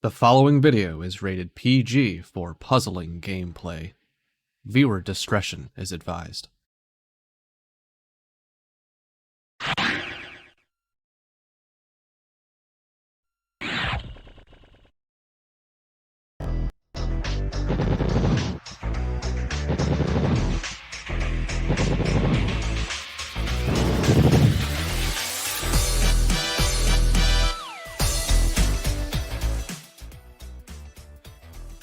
The following video is rated PG for puzzling gameplay. Viewer discretion is advised.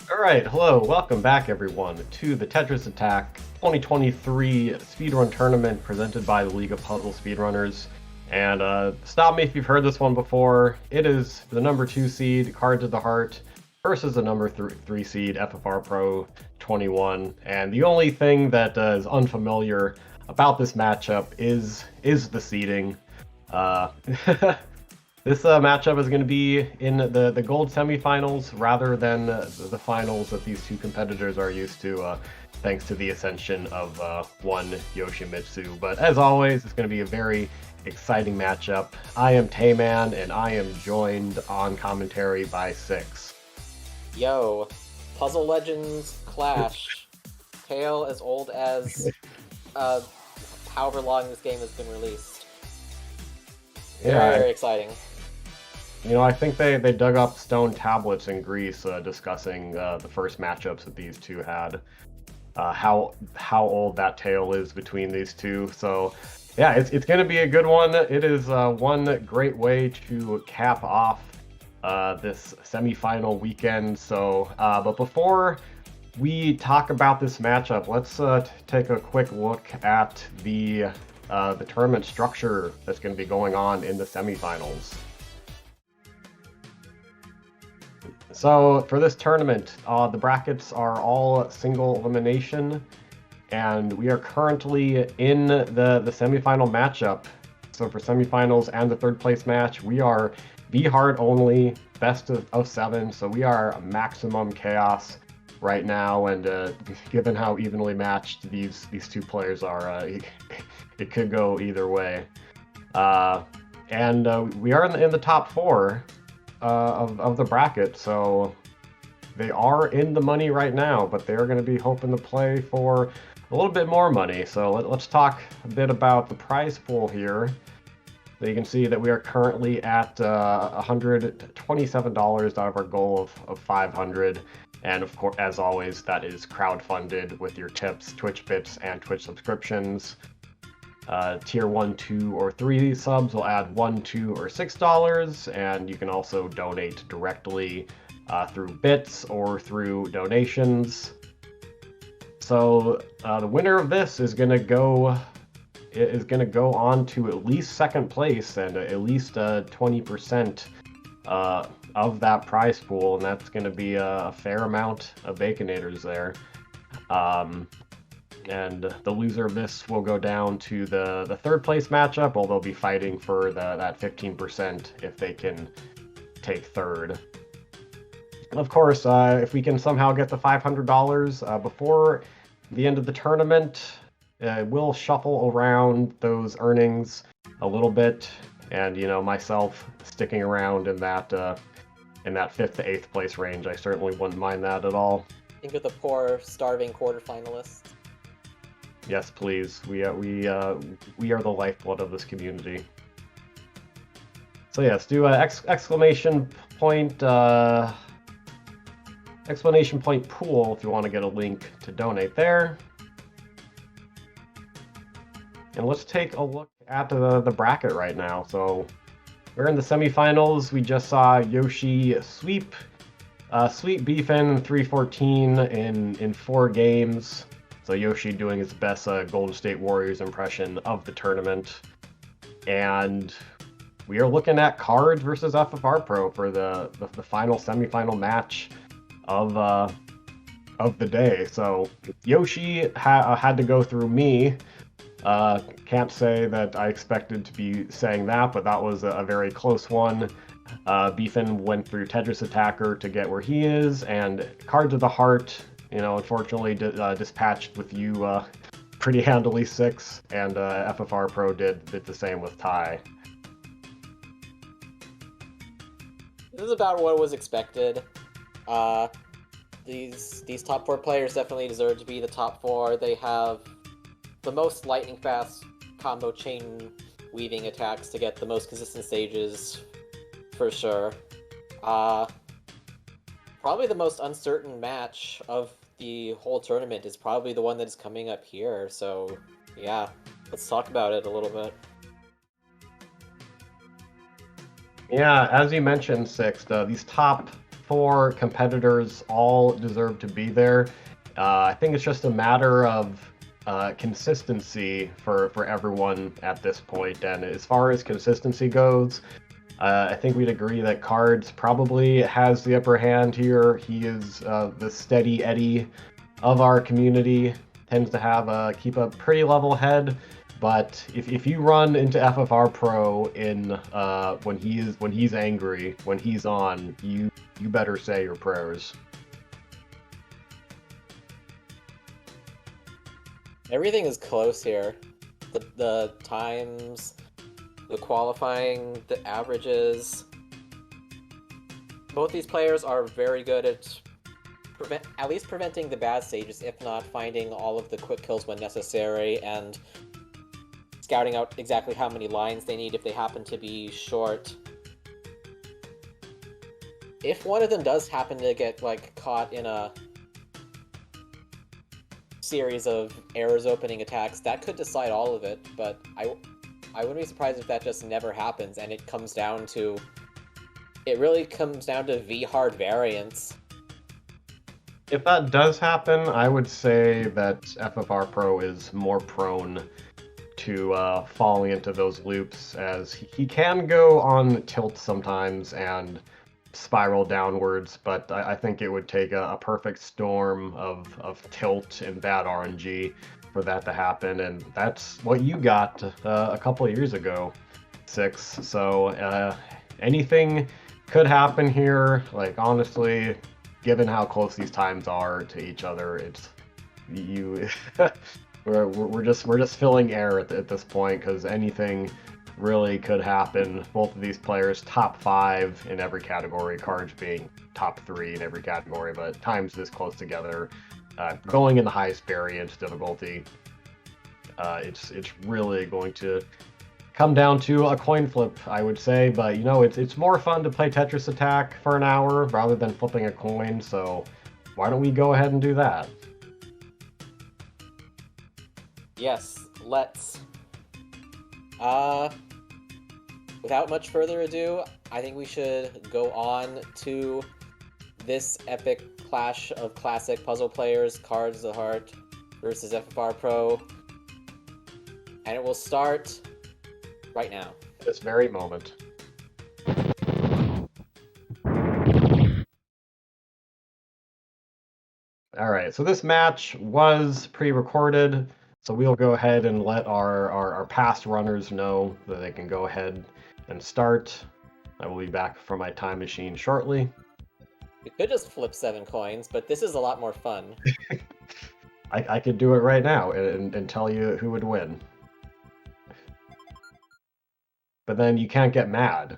Alright, hello, welcome back everyone to the Tetris Attack 2023 Speedrun Tournament presented by the League of Puzzle Speedrunners. And stop me if you've heard this one before. It is the number 2 seed, Cards of the Heart, versus the number 3 seed, FFR Pro 21. And the only thing that is unfamiliar about this matchup is the seeding. This matchup is going to be in the gold semifinals rather than the finals that these two competitors are used to, thanks to the ascension of one Yoshimitsu. But as always, it's going to be a very exciting matchup. I am Tayman, and I am joined on commentary by Six. Yo, Puzzle Legends clash. Tale as old as however long this game has been released. Very exciting. You know, I think they dug up stone tablets in Greece discussing the first matchups that these two had. How old that tale is between these two. So, yeah, it's going to be a good one. It is one great way to cap off this semifinal weekend. So, but before we talk about this matchup, let's take a quick look at the tournament structure that's going to be going on in the semifinals. So for this tournament, the brackets are all single elimination, and we are currently in the semifinal matchup. So for semifinals and the third place match, we are V-Hard only, best of 7, so we are maximum chaos right now, and given how evenly matched these two players are, it could go either way. And we are in the top 4 of the bracket, so they are in the money right now, but they're going to be hoping to play for a little bit more money. So let's talk a bit about the prize pool here. So you can see that we are currently at $127 out of our goal of 500. And of course, as always, that is crowdfunded with your tips, Twitch bits, and Twitch subscriptions. Tier 1, 2, or 3 subs will add $1, $2, or $6, and you can also donate directly through bits or through donations. So the winner of this is going to go on to at least second place and at least 20% of that prize pool, and that's going to be a fair amount of Baconators there. And the loser of this will go down to the third place matchup, while they'll be fighting for that 15% if they can take third. And of course, if we can somehow get the $500 before the end of the tournament, we'll shuffle around those earnings a little bit, and you know, myself sticking around in that 5th to 8th place range, I certainly wouldn't mind that at all. Think of the poor, starving quarterfinalists. Yes, please. We are the lifeblood of this community. So yes, do a exclamation point pool if you want to get a link to donate there. And let's take a look at the bracket right now. So we're in the semifinals. We just saw Yoshi sweep Beefin 314 in 4 games. So Yoshi doing his best Golden State Warriors impression of the tournament. And we are looking at Cards versus FFR Pro for the final semifinal match of the day. So Yoshi had to go through me. Can't say that I expected to be saying that, but that was a very close one. Beefin went through Tetris Attacker to get where he is, and Cards of the Heart, you know, unfortunately dispatched with you pretty handily, Six, and FFR Pro did the same with Ty. This is about what was expected. These top 4 players definitely deserve to be the top 4. They have the most lightning fast combo chain weaving attacks to get the most consistent stages, for sure. Probably the most uncertain match of the whole tournament is probably the one that is coming up here, so yeah, let's talk about it a little bit. Yeah, as you mentioned, Sixth, these top 4 competitors all deserve to be there. I think it's just a matter of consistency for everyone at this point. And as far as consistency goes, I think we'd agree that Cards probably has the upper hand here. He is the steady Eddie of our community, tends to have keep a pretty level head. But if you run into FFR Pro in when he's angry, when he's on, you better say your prayers. Everything is close here. The times, the qualifying, the averages. Both these players are very good at at least preventing the bad stages, if not finding all of the quick kills when necessary, and scouting out exactly how many lines they need if they happen to be short. If one of them does happen to get caught in a series of errors opening attacks, that could decide all of it, but I wouldn't be surprised if that just never happens, and it really comes down to V-hard variance. If that does happen, I would say that FFR Pro is more prone to falling into those loops, as he can go on tilt sometimes and spiral downwards, but I think it would take a perfect storm of tilt and bad RNG for that to happen, and that's what you got a couple of years ago, Six. So anything could happen here. Honestly, given how close these times are to each other, it's you. we're just filling air at this point, because anything really could happen. Both of these players top 5 in every category, Cards being top 3 in every category, but times this close together, going in the highest variance difficulty, it's really going to come down to a coin flip, I would say. But it's more fun to play Tetris Attack for an hour rather than flipping a coin, so why don't we go ahead and do that? Yes, let's. Without much further ado, I think we should go on to this epic clash of classic puzzle players, Cards of the Heart versus FFR Pro. And it will start right now. This very moment. Alright, so this match was pre-recorded, so we'll go ahead and let our past runners know that they can go ahead and start. I will be back from my time machine shortly. We could just flip 7 coins, but this is a lot more fun. I could do it right now and tell you who would win. But then you can't get mad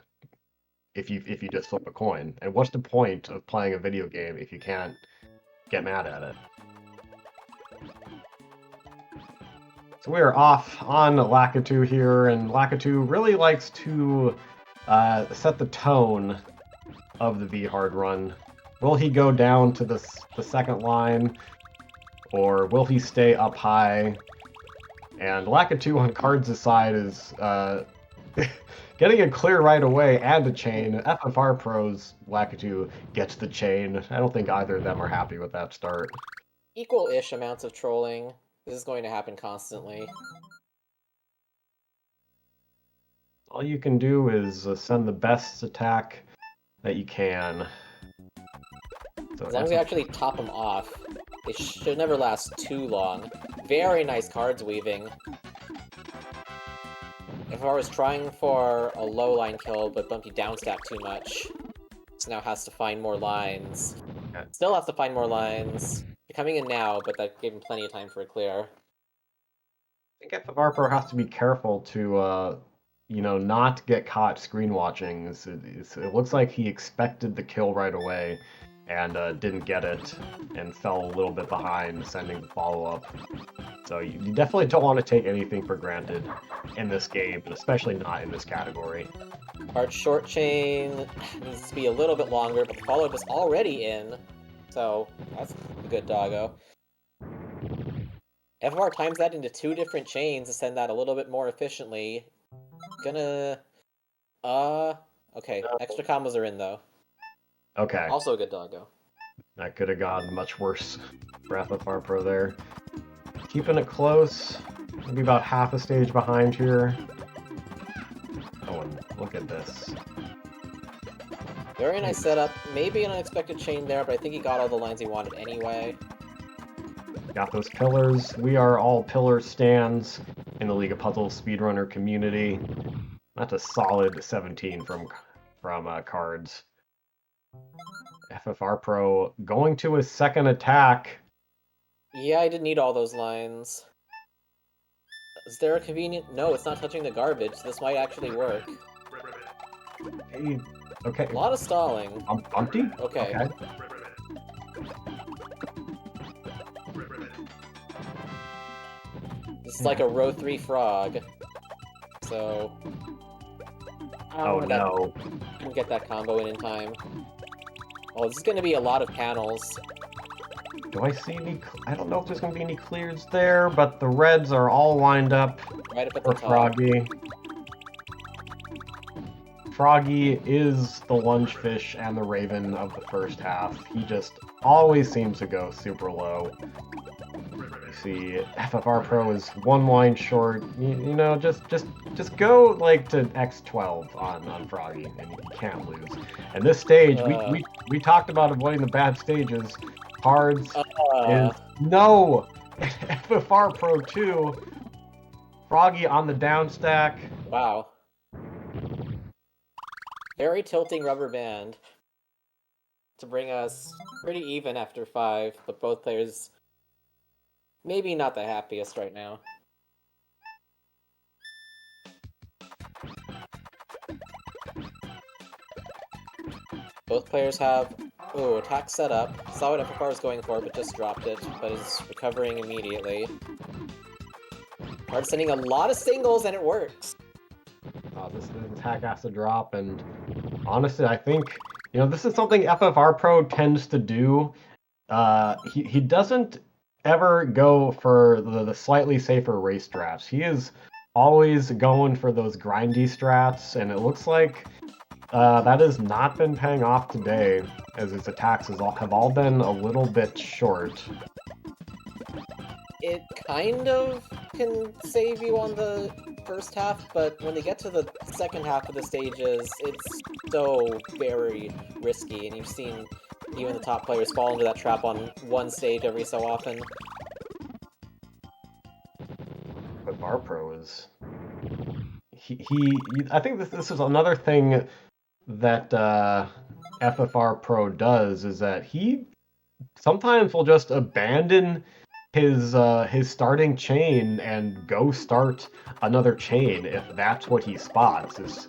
if you just flip a coin. And what's the point of playing a video game if you can't get mad at it? So we are off on Lakitu here, and Lakitu really likes to set the tone of the V-hard run. Will he go down to the second line, or will he stay up high? And Lakitu on Cards' side is getting a clear right away and a chain. FFR Pro's Lakitu gets the chain. I don't think either of them are happy with that start. Equal-ish amounts of trolling. This is going to happen constantly. All you can do is send the best attack that you can. So As long as we actually top them off, they should never last too long. Very nice cards weaving. If I was trying for a low line kill, but Bumpy downstack too much, so now has to find more lines. Okay. Still has to find more lines. They're coming in now, but that gave him plenty of time for a clear. I think FFR Pro has to be careful to not get caught screen watching. It looks like he expected the kill right away and didn't get it and fell a little bit behind sending the follow-up. So you definitely don't want to take anything for granted in this game, and especially not in this category. Our short chain needs to be a little bit longer, but the follow-up is already in, so that's a good doggo. FFR times that into 2 different chains to send that a little bit more efficiently. Okay, extra combos are in though. Okay. Also a good doggo. That could have gone much worse for FFR Pro there. Keeping it close, maybe about half a stage behind here. Oh, and look at this. Very nice setup. Maybe an unexpected chain there, but I think he got all the lines he wanted anyway. Got those pillars. We are all pillar stands in the League of Puzzle Speedrunner community. That's a solid 17 from Cards. FFR Pro going to his second attack. Yeah, I didn't need all those lines. Is there a convenient... No, it's not touching the garbage. This might actually work. Hey, okay. A lot of stalling. Bumpty? Okay. This is like a row 3 frog. So... Oh no. Couldn't get that combo in time. Oh, this is going to be a lot of panels. Do I see any... I don't know if there's going to be any clears there, but the reds are all lined up Right up at for the top. Froggy. Froggy is the lungefish and the raven of the first half. He just always seems to go super low. You see, FFR Pro is 1 line short. Just go like to X12 on Froggy, and you can't lose. And this stage, we talked about avoiding the bad stages. Cards is no FFR Pro 2. Froggy on the down stack. Wow. Very tilting rubber band to bring us pretty even after 5, but both players maybe not the happiest right now. Both players have attack set up. Saw what FFR was going for, but just dropped it, but is recovering immediately. Hard sending a lot of singles, and it works. This attack has to drop, and honestly, I think this is something FFR Pro tends to do. He doesn't ever go for the slightly safer race strats. He is always going for those grindy strats, and it looks like that has not been paying off today, as his attacks have all been a little bit short. It kind of can save you on the first half, but when they get to the second half of the stages, it's so very risky, and you've seen even the top players fall into that trap on one stage every so often. But Bar Pro is... I think this is another thing that FFR Pro does, is that he sometimes will just abandon his starting chain and go start another chain if that's what he spots. It's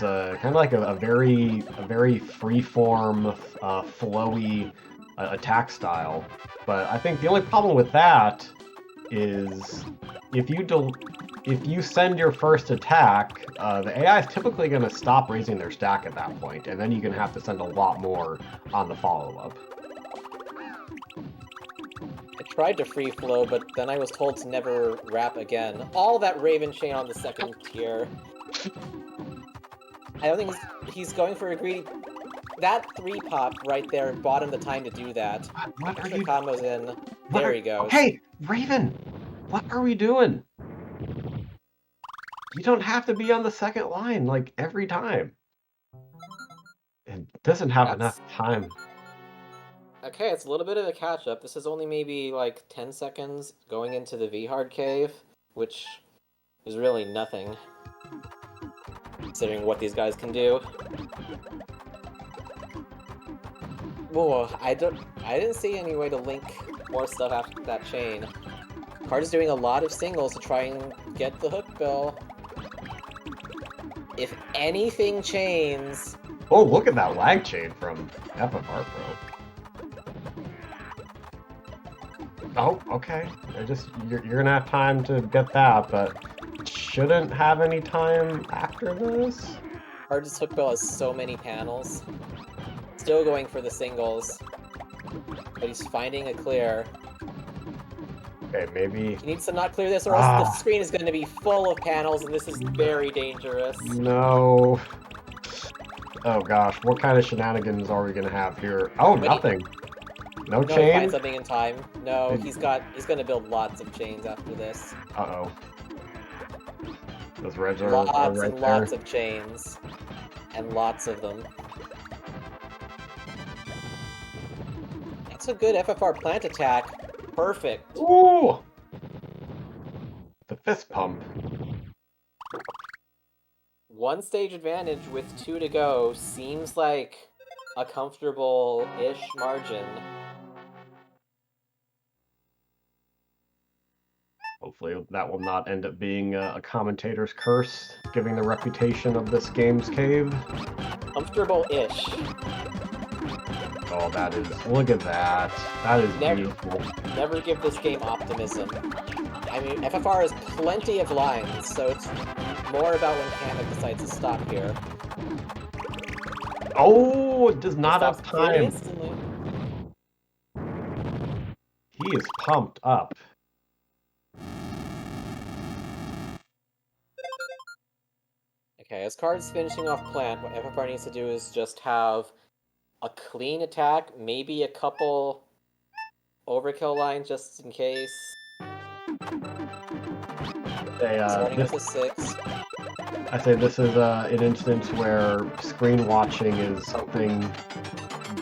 kind of like a very free-form, flowy attack style. But I think the only problem with that is if you send your first attack, the AI is typically going to stop raising their stack at that point, and then you're going to have to send a lot more on the follow-up. I tried to free flow, but then I was told to never wrap again. All that Raven chain on the second tier. I don't think he's going for a greedy... That 3-pop right there bought him the time to do that. What are Extra you... combos in. There he goes. Hey, Raven! What are we doing? You don't have to be on the second line, like, every time. It doesn't have enough time. Okay, it's a little bit of a catch-up. This is only maybe, like, 10 seconds going into the V-Hard cave, which is really nothing, considering what these guys can do. Whoa, I didn't see any way to link more stuff after that chain. Card is doing a lot of singles to try and get the hook bill. If anything chains... Oh, look at that lag chain from FFR Pro. Oh, okay. You're gonna have time to get that, but shouldn't have any time after this. Hardest Hookbill has so many panels. Still going for the singles. But he's finding a clear. Okay, maybe... He needs to not clear this or else the screen is going to be full of panels and this is very dangerous. No. Oh gosh, what kind of shenanigans are we gonna have here? Oh, nothing. No He chain? finds something in time. No, he's gonna build lots of chains after this. Uh-oh. Those reds are Lots right and there. lots of chains. And lots of them. That's a good FFR plant attack. Perfect. Ooh! The fist pump. One stage advantage with 2 to go seems like a comfortable-ish margin. Hopefully that will not end up being a commentator's curse, giving the reputation of this game's cave. Comfortable-ish. Oh, that is... Look at that. That is beautiful. Never give this game optimism. I mean, FFR has plenty of lines, so it's more about when Kamek decides to stop here. Oh, it does not have Pretty time. instantly. He is pumped up. Okay, as Card's finishing off plant, what FFR needs to do is just have a clean attack, maybe a couple overkill lines just in case. Starting with a 6. I say this is an instance where screen watching is something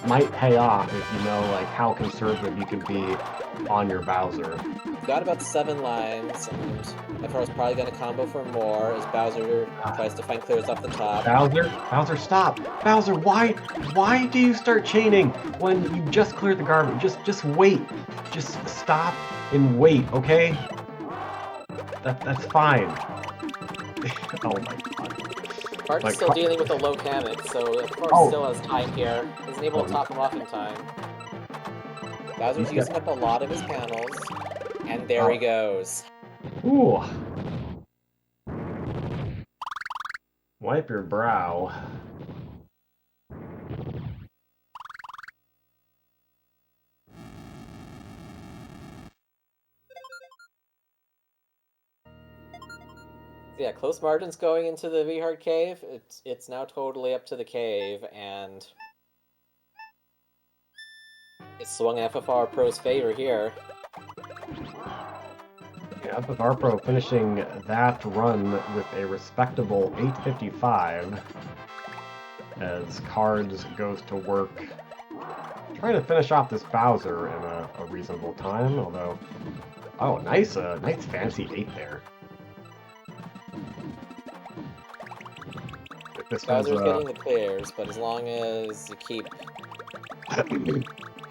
might pay off if you know like how conservative you can be on your Bowser. Got about 7 lines, and FFR is probably going to combo for more as Bowser tries to find clears off the top. Bowser, stop! Bowser, why do you start chaining when you just cleared the garbage? Just wait. Just stop and wait, okay? That's fine. Oh my god. Card's Like, still dealing with a low Kamek, so FFR still has time here. Isn't able to top him off in time. Bowser's using up a lot of his panels, and there he goes. Ooh. Wipe your brow. Yeah, close margins going into the V-Hard cave. It's now totally up to the cave, and it's swung in FFR Pro's favor here. Yeah, FFR Pro finishing that run with a respectable 855 as Cards goes to work trying to finish off this Bowser in a reasonable time, although... Oh, nice fancy 8 there. Bowser's getting the clears, but as long as you keep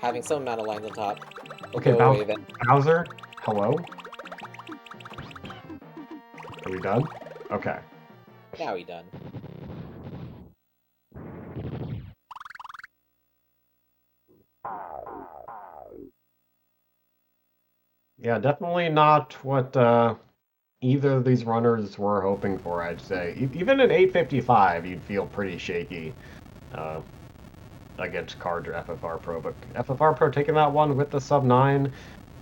having some amount of lines on top, okay, Bowser, hello? Are we done? Okay. Now we done. Yeah, definitely not what either of these runners were hoping for, I'd say. Even at 855, you'd feel pretty shaky against Cards or FFR Pro. But FFR Pro taking that one with the sub 9,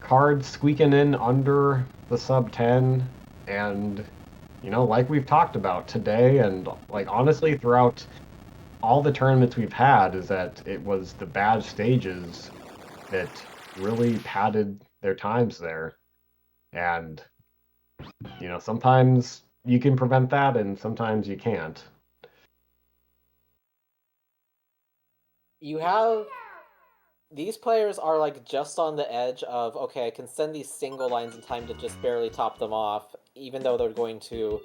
Cards squeaking in under the sub 10, and, you know, like we've talked about today, and like honestly throughout all the tournaments we've had, is that it was the bad stages that really padded their times there. And you know, sometimes you can prevent that, and sometimes you can't. You have... These players are, like, just on the edge of, okay, I can send these single lines in time to just barely top them off, even though they're going to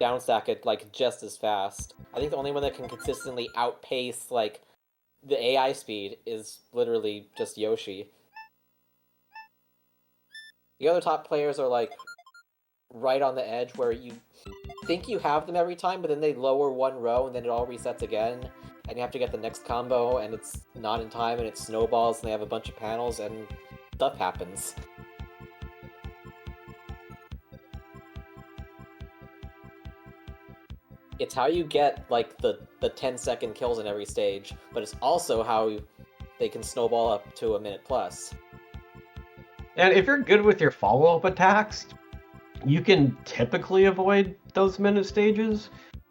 downstack it, like, just as fast. I think the only one that can consistently outpace, like, the AI speed is literally just Yoshi. The other top players are, like, right on the edge where think you have them every time, but then they lower one row and then it all resets again, and you have to get the next combo and it's not in time and it snowballs and they have a bunch of panels and stuff happens. It's how you get like the 10-second kills in every stage, but it's also how they can snowball up to a minute plus. And if you're good with your follow-up attacks, you can typically avoid those minute stages.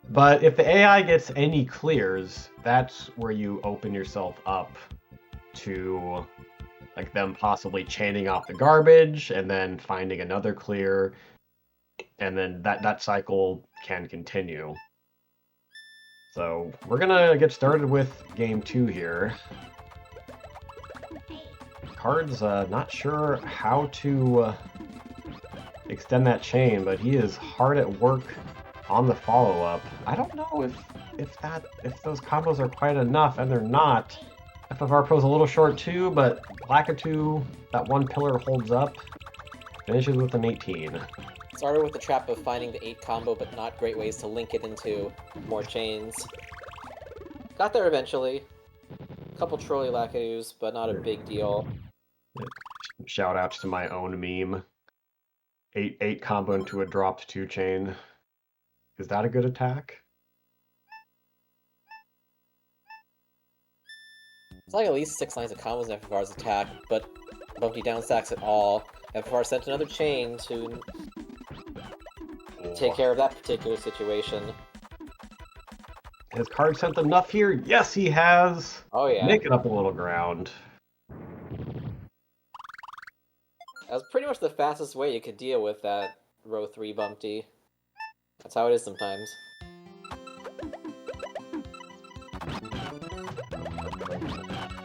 But if the AI gets any clears, that's where you open yourself up to like them possibly chaining off the garbage and then finding another clear, and then that cycle can continue. So we're gonna get started with game 2 here. Cards not sure how to extend that chain, but he is hard at work on the follow-up. I don't know if those combos are quite enough, and they're not. FFR Pro's a little short too, but Lakitu, that one pillar holds up. Finishes with an 18. Started with the trap of finding the 8 combo, but not great ways to link it into more chains. Got there eventually. A couple trolley Lakitus, but not a big deal. Shout outs to my own meme. 8 combo into a dropped 2 chain. Is that a good attack? It's like at least 6 lines of combos in FFR's attack, but Bumpy downstacks it all. FFR sent another chain to take care of that particular situation. Has Card sent enough here? Yes, he has! Oh yeah. Making up a little ground. That was pretty much the fastest way you could deal with that row 3 Bumpty. That's how it is sometimes.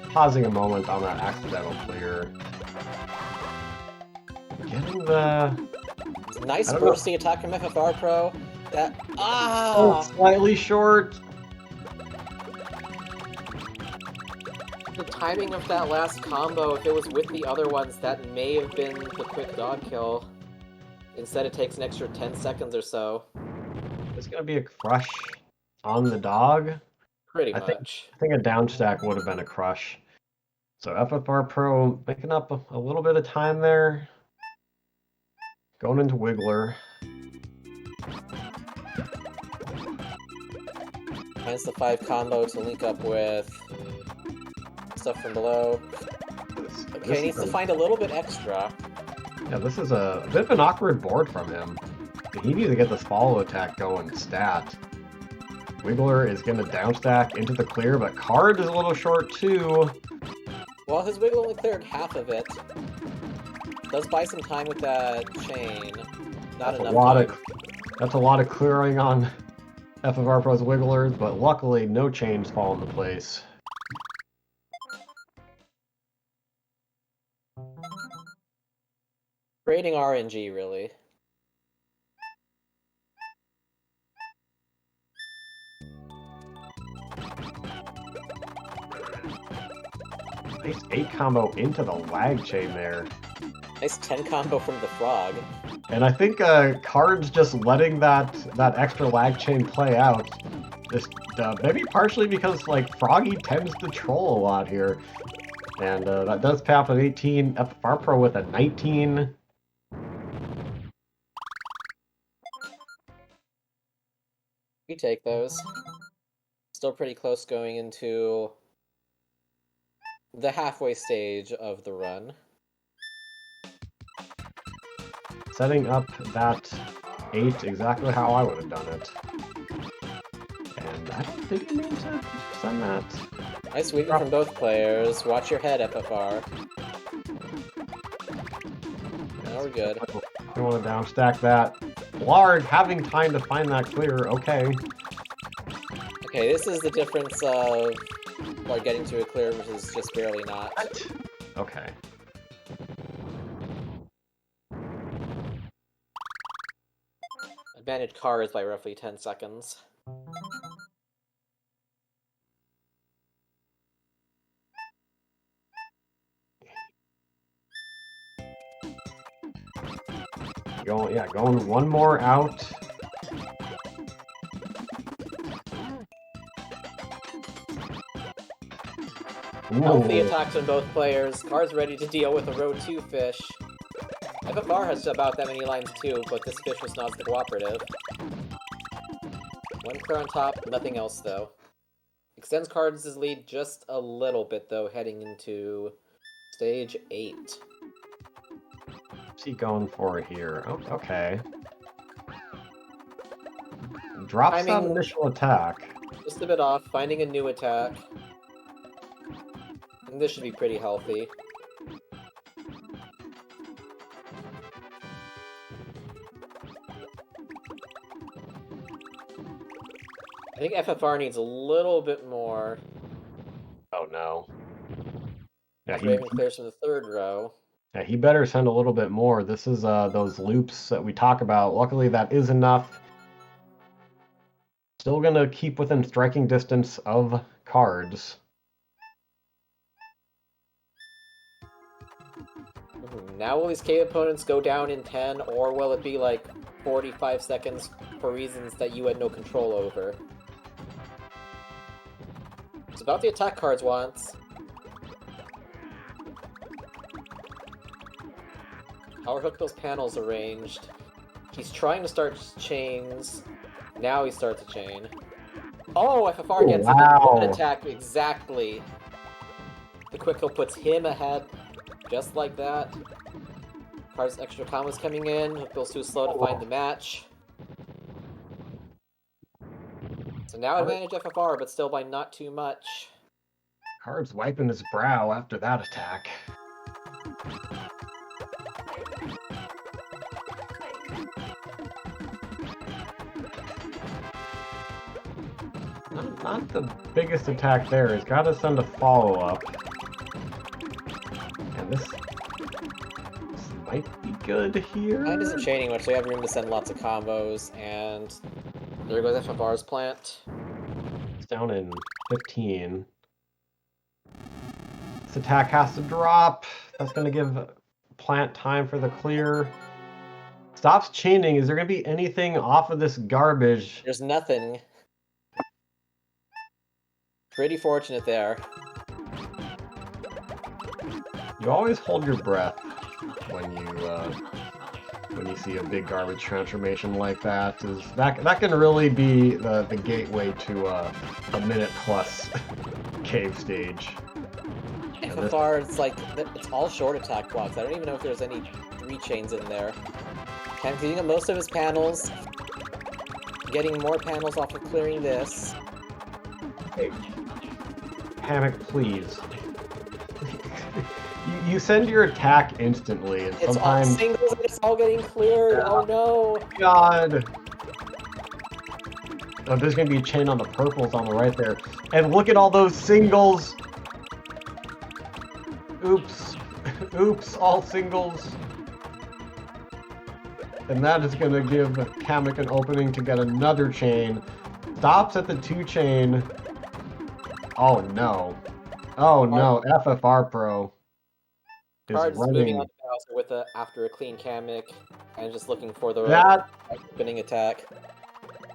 Pausing a moment on that accidental clear. Getting the... Nice bursting attack from FFR Pro. That... Ah! Oh, slightly short. The timing of that last combo, if it was with the other ones, that may have been the quick dog kill. Instead, it takes an extra 10 seconds or so. It's gonna be a crush on the dog. Pretty much. I think a down stack would have been a crush. So FFR Pro making up a little bit of time there. Going into Wiggler. Finds the 5 combo to link up with stuff from below. Okay, needs to find a little bit extra. Yeah, this is a bit of an awkward board from him. He needs to get this follow attack going stat. Wiggler is going to downstack into the clear, but Card is a little short too. Well, his Wiggle only cleared half of it. Does buy some time with that chain. Not enough time. That's a lot of clearing on FFR Pro's Wigglers, but luckily no chains fall into place. Rating RNG, really. Nice 8 combo into the lag chain there. Nice 10 combo from the frog. And I think Card's just letting that extra lag chain play out. Just maybe partially because like Froggy tends to troll a lot here. And that does pay off an 18. FFR Pro with a 19. We take those. Still pretty close going into the halfway stage of the run. Setting up that 8 exactly how I would have done it. And I don't think he means to send that. Nice weaving from both players. Watch your head, FFR. Now we're good. I want to downstack that. Blarg having time to find that clear, okay. Okay, this is the difference of like getting to a clear versus just barely not. Okay. Advantage Cards by roughly 10 seconds. Going one more out. Healthy Ooh. attacks on both players. Cards ready to deal with a row 2 fish. FFR has about that many lines too, but this fish was not as cooperative. One clear on top, nothing else though. Extends Cards' lead just a little bit though, heading into stage 8. What's he going for here? Oh, okay. Drops that Timing- initial attack. Just a bit off, finding a new attack. And this should be pretty healthy. I think FFR needs a little bit more. Oh no. Yeah, Raven clears from the 3rd row. he better send a little bit more. This is those loops that we talk about. Luckily, that is enough. Still gonna keep within striking distance of cards. Now will these cave opponents go down in 10, or will it be like 45 seconds for reasons that you had no control over? It's about the attack cards wants. How are Hook those panels arranged? He's trying to start chains. Now he starts a chain. Oh, FFR gets an attack exactly. The quick hill puts him ahead, just like that. Cards extra combos coming in. Hook goes too slow to find the match. So now advantage FFR, but still by not too much. Cards wiping his brow after that attack. Not the biggest attack there. He's got to send a follow-up. And this might be good here. Mind isn't chaining much, so we have room to send lots of combos, and there goes FFR's plant. It's down in 15. This attack has to drop. That's going to give plant time for the clear. Stops chaining. Is there going to be anything off of this garbage? There's nothing. Pretty fortunate there. You always hold your breath when you see a big garbage transformation like that. That can really be the gateway to a minute-plus cave stage. FFR, it's all short attack blocks. I don't even know if there's any 3 chains in there. Cam's cleaning up most of his panels. Getting more panels off of clearing this. Hey, Hammock, please. You send your attack instantly, and It's sometimes... all singles and it's all getting cleared! Yeah. Oh no! God! Oh, there's gonna be a chain on the purples on the right there. And look at all those singles! Oops. Oops, all singles. And that is gonna give Kamek an opening to get another chain. Stops at the 2 chain. Oh no. Oh no, FFR Pro is Cards moving running. on to Bowser with after a clean Kamek, and just looking for the That, opening attack.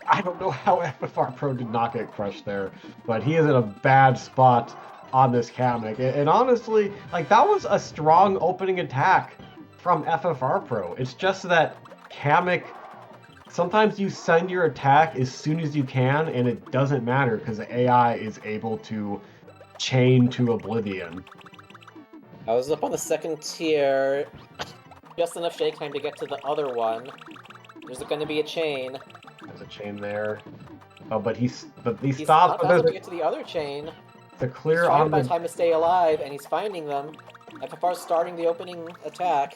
I don't know how FFR Pro did not get crushed there, but he is in a bad spot on this Kamek. And honestly, like, that was a strong opening attack from FFR Pro. It's just that Kamek, sometimes you send your attack as soon as you can, and it doesn't matter because the AI is able to chain to oblivion. I was up on the 2nd tier, just enough shake time to get to the other one. There's going to be a chain. There's a chain there. Oh, but he He's stops. not able to get to the other chain. The clear He's trying on to buy the time to stay alive, and he's finding them. FFR's starting the opening attack.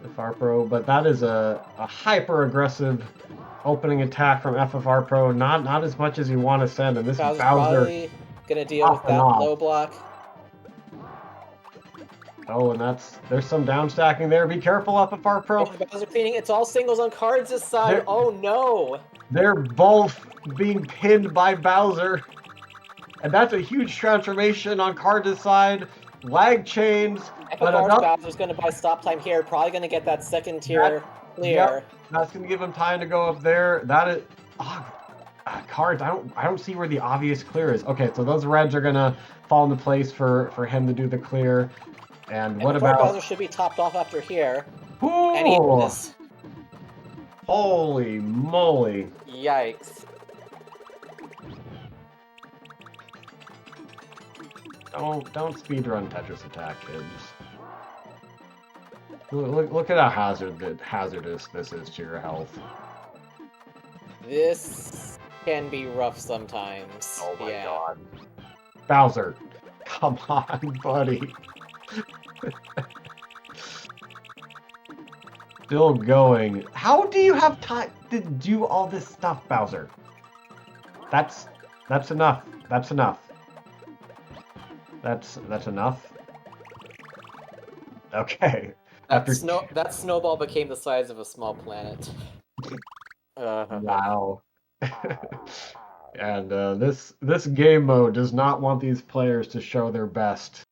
FFR Pro, but that is a hyper aggressive opening attack from FFR Pro. Not as much as you want to send, and this Bowser's is Bowser. probably gonna deal with off and that off. low block. Oh, and there's some down stacking there. Be careful, FFR Pro. Bowser cleaning. It's all singles on cards this side. There- Oh no! They're both being pinned by Bowser. And that's a huge transformation on Cards' side. Lag chains. But FFR's Bowser's gonna buy stop time here. Probably gonna get that 2nd tier clear. Yep, that's going to give him time to go up there. That is... Cards, I don't see where the obvious clear is. Okay, so those reds are gonna fall into place for him to do the clear. And what about Bowser should be topped off after here. Ooh, And he is. holy moly. Yikes. Don't speedrun Tetris attack, kids. Look at how hazardous this is to your health. This can be rough sometimes. Oh my yeah. god. Bowser, come on, buddy. Still going. How do you have time to do all this stuff, Bowser? That's enough. That's enough. That's enough. Okay. That snowball became the size of a small planet. Wow. And this game mode does not want these players to show their best,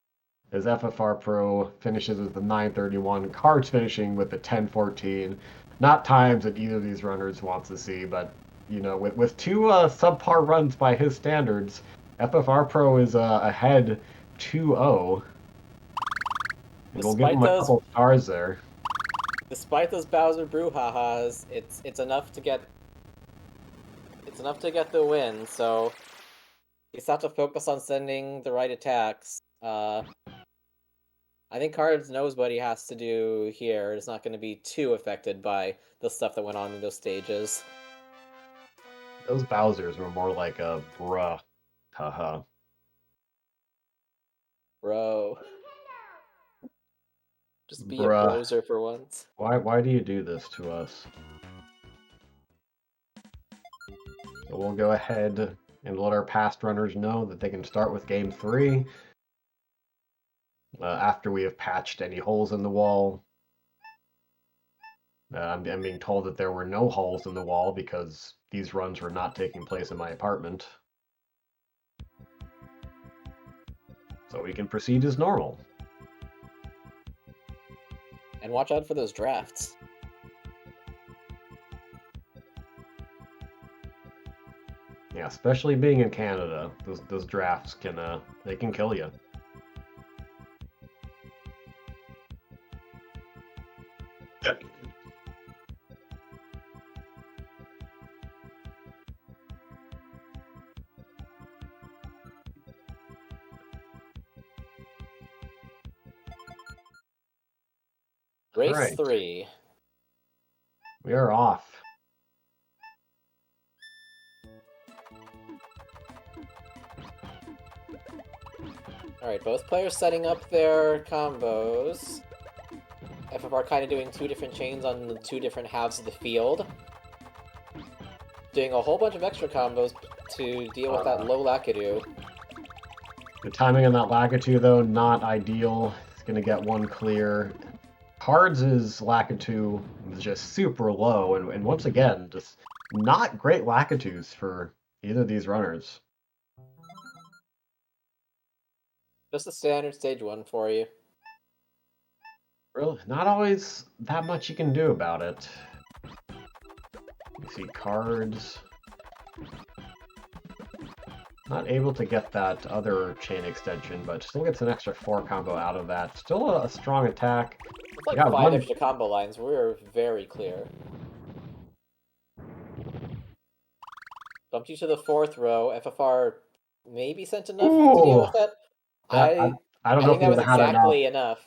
as FFR Pro finishes with the 931, Cards finishing with the 1014. Not times that either of these runners wants to see, but you know, with two subpar runs by his standards, FFR Pro is ahead 2-0. We'll give him a couple stars there. Despite those Bowser brouhahas, it's enough to get the win. So you just have to focus on sending the right attacks. I think Cards knows what he has to do here. It's not going to be too affected by the stuff that went on in those stages. Those Bowsers were more like a bruh. Haha. Bro. Just be Bruh. a broser for once. Why do you do this to us? So we'll go ahead and let our past runners know that they can start with game 3. After we have patched any holes in the wall. I'm being told that there were no holes in the wall because these runs were not taking place in my apartment. So we can proceed as normal. And watch out for those drafts. Yeah, especially being in Canada, those drafts can they can kill you. Race Right. 3. We are off. Alright, both players setting up their combos. FFR kind of doing two different chains on the two different halves of the field. Doing a whole bunch of extra combos to deal with that low Lakitu. The timing on that Lakitu, though, not ideal. It's going to get one clear. Cards' Lakitu is just super low, and once again, just not great Lakitus for either of these runners. Just a standard stage 1 for you. Really, not always that much you can do about it. You see Cards. Not able to get that other chain extension, but still gets an extra 4 combo out of that. Still a strong attack. It's like Yeah, 5 extra combo lines. We're very clear. Bumped you to the 4th row. FFR maybe sent enough to deal with that. I don't know think that was if had exactly enough.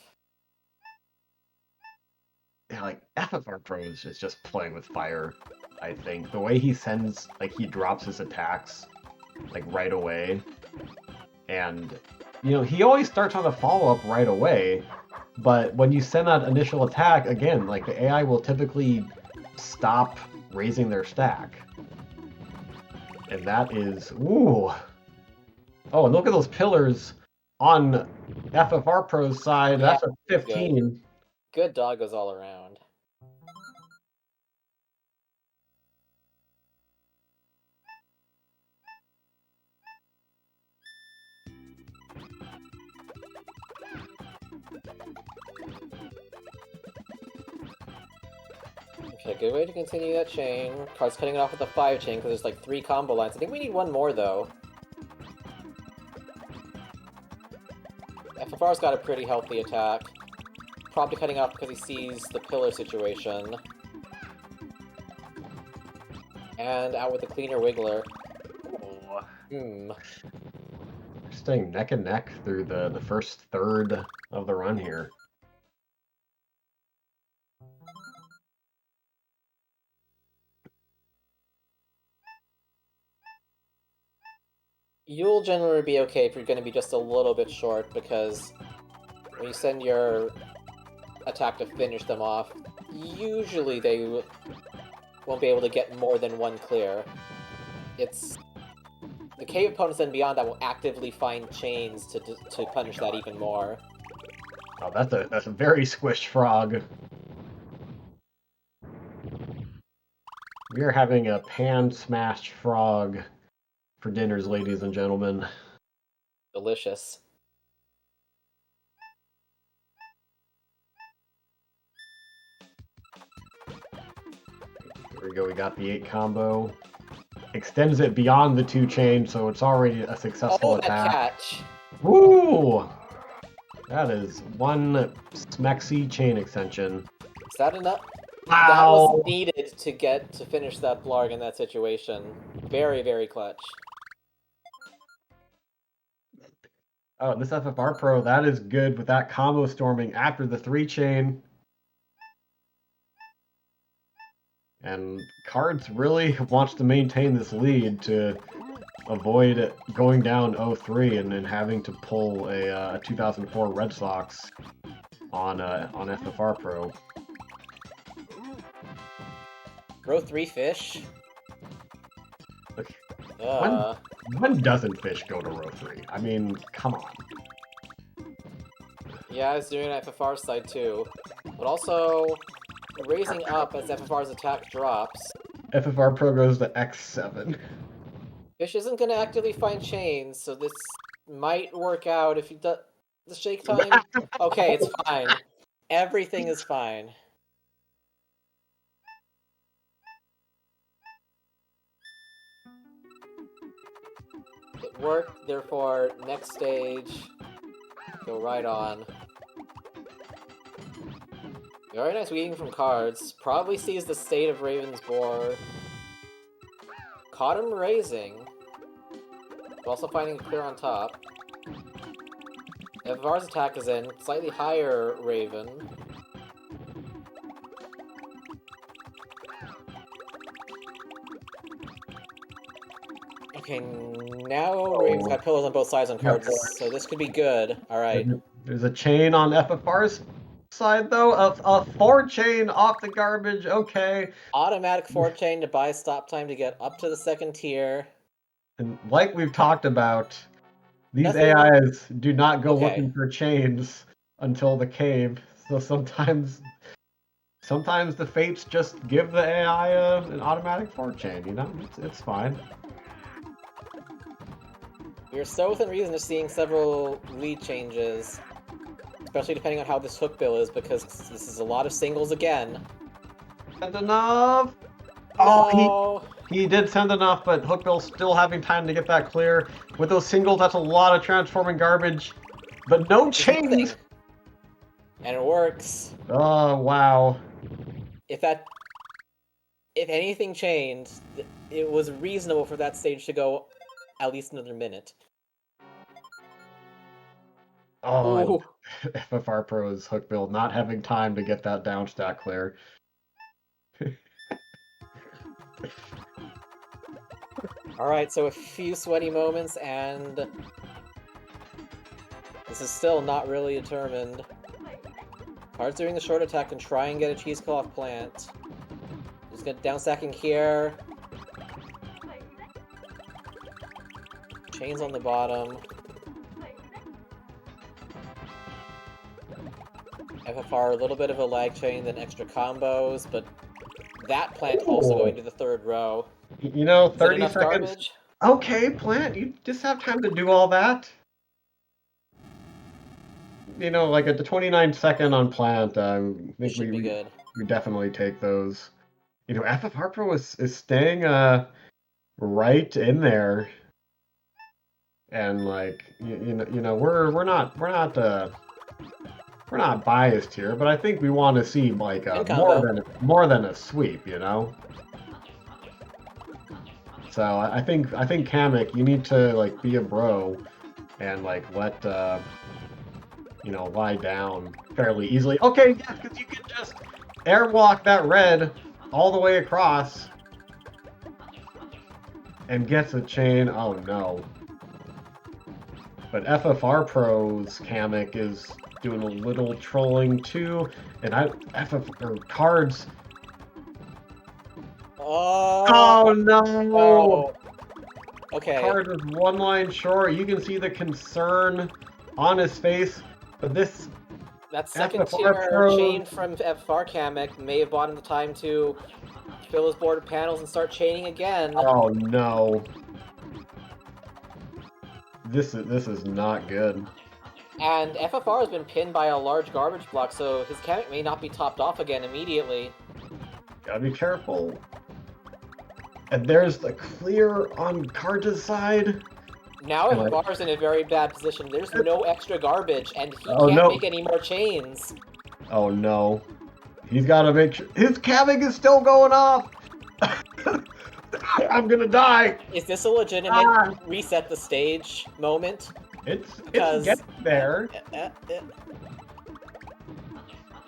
Yeah, like FFR Pro is just playing with fire. I think the way he sends, like he drops his attacks, like right away, and you know he always starts on a follow up right away. But when you send that initial attack again, like the AI will typically stop raising their stack, and that is ooh. Oh, and look at those pillars on FFR Pro's side. Yeah, that's a 15. Good doggos all around. Okay, good way to continue that chain. Card's cutting it off with a 5 chain because there's like 3 combo lines. I think we need one more though. FFR's got a pretty healthy attack. Probably cutting off because he sees the pillar situation. And out with the cleaner wiggler. Oh. Hmm. Staying neck and neck through the first third of the run here. You'll generally be okay if you're going to be just a little bit short, because when you send your attack to finish them off, usually they won't be able to get more than one clear. It's the cave opponents and beyond that will actively find chains to punish that even more. Oh, that's a very squished frog. We are having a pan-smashed frog for dinners, ladies and gentlemen. Delicious. Here we go, we got the 8 combo. Extends it beyond the 2 chain, so it's already a successful That attack. catch! Woo! That is one smexy chain extension. Is that enough? Wow! That was needed to finish that blarg in that situation. Very, very clutch. Oh, this FFR Pro, that is good with that combo storming after the 3 chain. And Cards really wants to maintain this lead to avoid going down 0-3 and then having to pull a 2004 Red Sox on FFR Pro. Row 3 fish? Look, Uh, when doesn't fish go to row 3? I mean, come on. yeah, I was doing it FFR side too. But also, raising up as FFR's attack drops. FFR Pro goes to X7. Fish isn't going to actively find chains, so this might work out if he does the shake time. Okay, it's fine. Everything is fine. It worked, therefore, next stage, go right on. Very nice weaving from Cards. Probably sees the state of Raven's board. Caught him raising. Also finding a clear on top. FFR's attack is in. Slightly higher Raven. Okay, now Raven's got pillows on both sides on Cards, so this could be good. Alright. There's a chain on FFR's side, though. A 4 chain off the garbage. Okay. Automatic 4 chain to buy stop time to get up to the 2nd tier. And like we've talked about, these Nothing... AIs do not go looking for chains until the cave. So sometimes the fates just give the AI an automatic 4 chain, you know? It's fine. We're so within reason of seeing several lead changes, especially depending on how this hook bill is, because this is a lot of singles again. Send enough! No. Oh, he did send enough, but Hookbill's still having time to get that clear. With those singles, that's a lot of transforming garbage. But no chains! And it works. Oh, wow. If anything changed, it was reasonable for that stage to go at least another minute. Oh, FFR Pro's Hookbill not having time to get that down stack clear. Alright, so a few sweaty moments, and this is still not really determined. Card's doing the short attack and try and get a cheese off plant. Just get down stacking here. Chains on the bottom. FFR, a little bit of a lag chain, then extra combos, but that plant also going to the 3rd row. You know, 30 seconds. Garbage? Okay, plant, you just have time to do all that. You know, like at the 29 second on plant, I think we we definitely take those. You know, FFR Pro is staying right in there, and like we're not biased here, but I think we want to see like Pin more combo. than a sweep, you know. So I think Kamek, you need to like be a bro and like let lie down fairly easily. Okay, yeah, because you can just airwalk that red all the way across and gets a chain. Oh no. But FFR Pro's Kamek is doing a little trolling too, and FFR Cards. Oh no! Oh. Okay. Card is one line short. You can see the concern on his face, but this That second FFR tier Pro chain from FFR Kamek may have bought him the time to fill his board of panels and start chaining again. Oh no. This is not good. And FFR has been pinned by a large garbage block, so his Kamek may not be topped off again immediately. Gotta be careful. And there's the clear on Cards' side. Now Am I- FFR's in a very bad position. There's no extra garbage, and he Oh, can't no. make any more chains. Oh no. He's gotta make sure his Kamek is still going off. I'm gonna die. Is this a legitimate reset the stage moment? It's Because- getting there.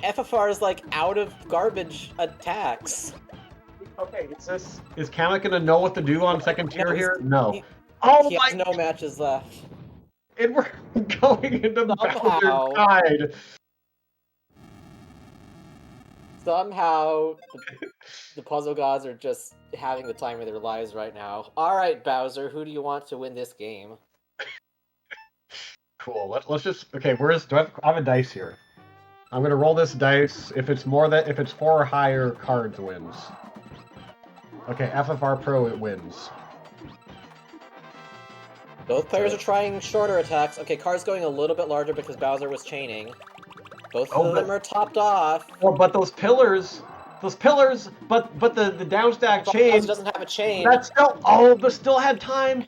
FFR is like out of garbage attacks. Okay, is Kamek gonna know what to do on second tier No, here? No. he- Oh He my! has no matches left. And we're going into Somehow. Bowser's side. Somehow, the puzzle gods are just having the time of their lives right now. Alright, Bowser, who do you want to win this game? Cool. Let's just okay. I have a dice here. I'm gonna roll this dice. If it's 4 or higher, Cards wins. Okay, FFR Pro, it wins. Both players are trying shorter attacks. Okay, Card's going a little bit larger because Bowser was chaining. Both of them are topped off. Well, but those pillars, but the downstack chain. Bowser doesn't have a chain. But still had time.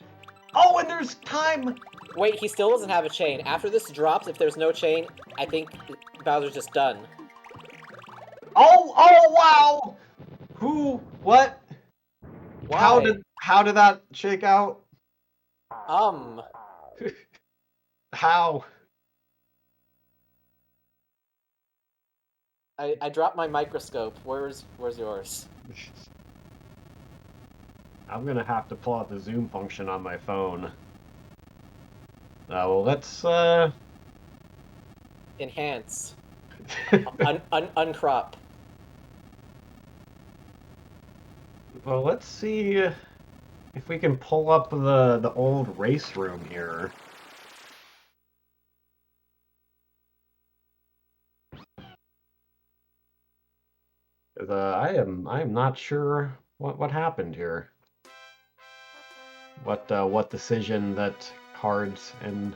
Oh, and there's time. Wait, he still doesn't have a chain. After this drops, if there's no chain, I think Bowser's just done. Oh, wow. Who? What? Why? How did that shake out? How? I dropped my microscope. Where's yours? I'm gonna have to pull out the zoom function on my phone. Well, let's Enhance. Uncrop. Well, let's see if we can pull up the old race room here. I am not sure what happened here. What decision that Cards and